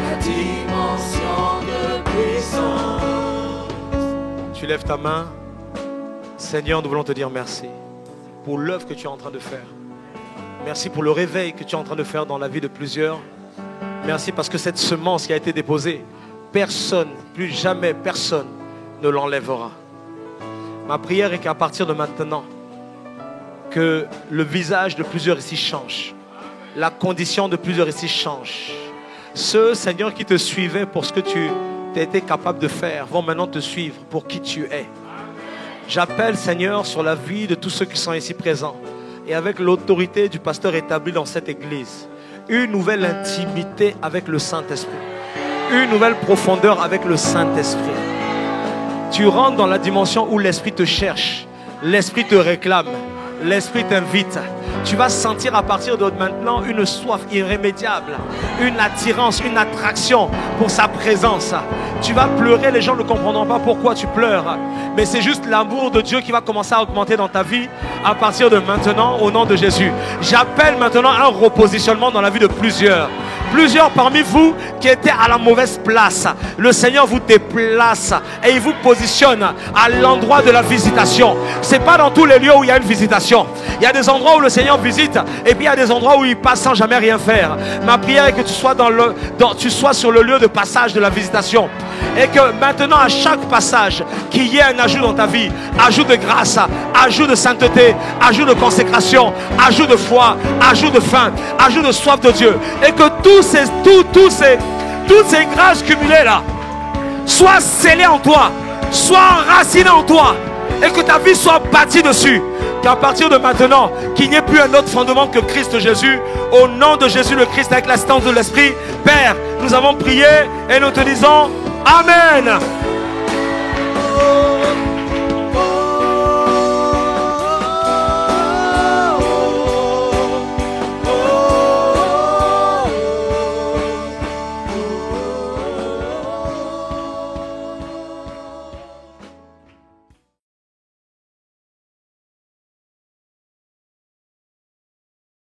La dimension de puissance. Tu lèves ta main. Seigneur, nous voulons te dire merci pour l'œuvre que tu es en train de faire. Merci pour le réveil que tu es en train de faire dans la vie de plusieurs. Merci parce que cette semence qui a été déposée, personne, plus jamais personne ne l'enlèvera. Ma prière est qu'à partir de maintenant, que le visage de plusieurs ici change. La condition de plusieurs ici change. Ceux, Seigneur, qui te suivaient pour ce que tu étais capable de faire, vont maintenant te suivre pour qui tu es. J'appelle, Seigneur, sur la vie de tous ceux qui sont ici présents et avec l'autorité du pasteur établi dans cette église, une nouvelle intimité avec le Saint-Esprit, une nouvelle profondeur avec le Saint-Esprit. Tu rentres dans la dimension où l'Esprit te cherche, l'Esprit te réclame, l'Esprit t'invite. Tu vas sentir à partir de maintenant une soif irrémédiable, une attirance, une attraction pour sa présence. Tu vas pleurer, les gens ne comprendront pas pourquoi tu pleures. Mais c'est juste l'amour de Dieu qui va commencer à augmenter dans ta vie à partir de maintenant, au nom de Jésus. J'appelle maintenant un repositionnement dans la vie de plusieurs. Plusieurs parmi vous qui étaient à la mauvaise place, le Seigneur vous déplace et il vous positionne à l'endroit de la visitation. Ce n'est pas dans tous les lieux où il y a une visitation. Il y a des endroits où le Seigneur visite et puis il y a des endroits où il passe sans jamais rien faire. Ma prière est que tu sois, tu sois sur le lieu de passage de la visitation. Et que maintenant à chaque passage, qu'il y ait un ajout dans ta vie. Ajout de grâce, ajout de sainteté, ajout de consécration, ajout de foi, ajout de faim, ajout de soif de Dieu. Et que toutes ces grâces cumulées là soient scellées en toi, soient enracinées en toi. Et que ta vie soit bâtie dessus. Qu'à partir de maintenant, qu'il n'y ait plus un autre fondement que Christ Jésus. Au nom de Jésus le Christ, avec l'assistance de l'Esprit. Père, nous avons prié et nous te disons Amen.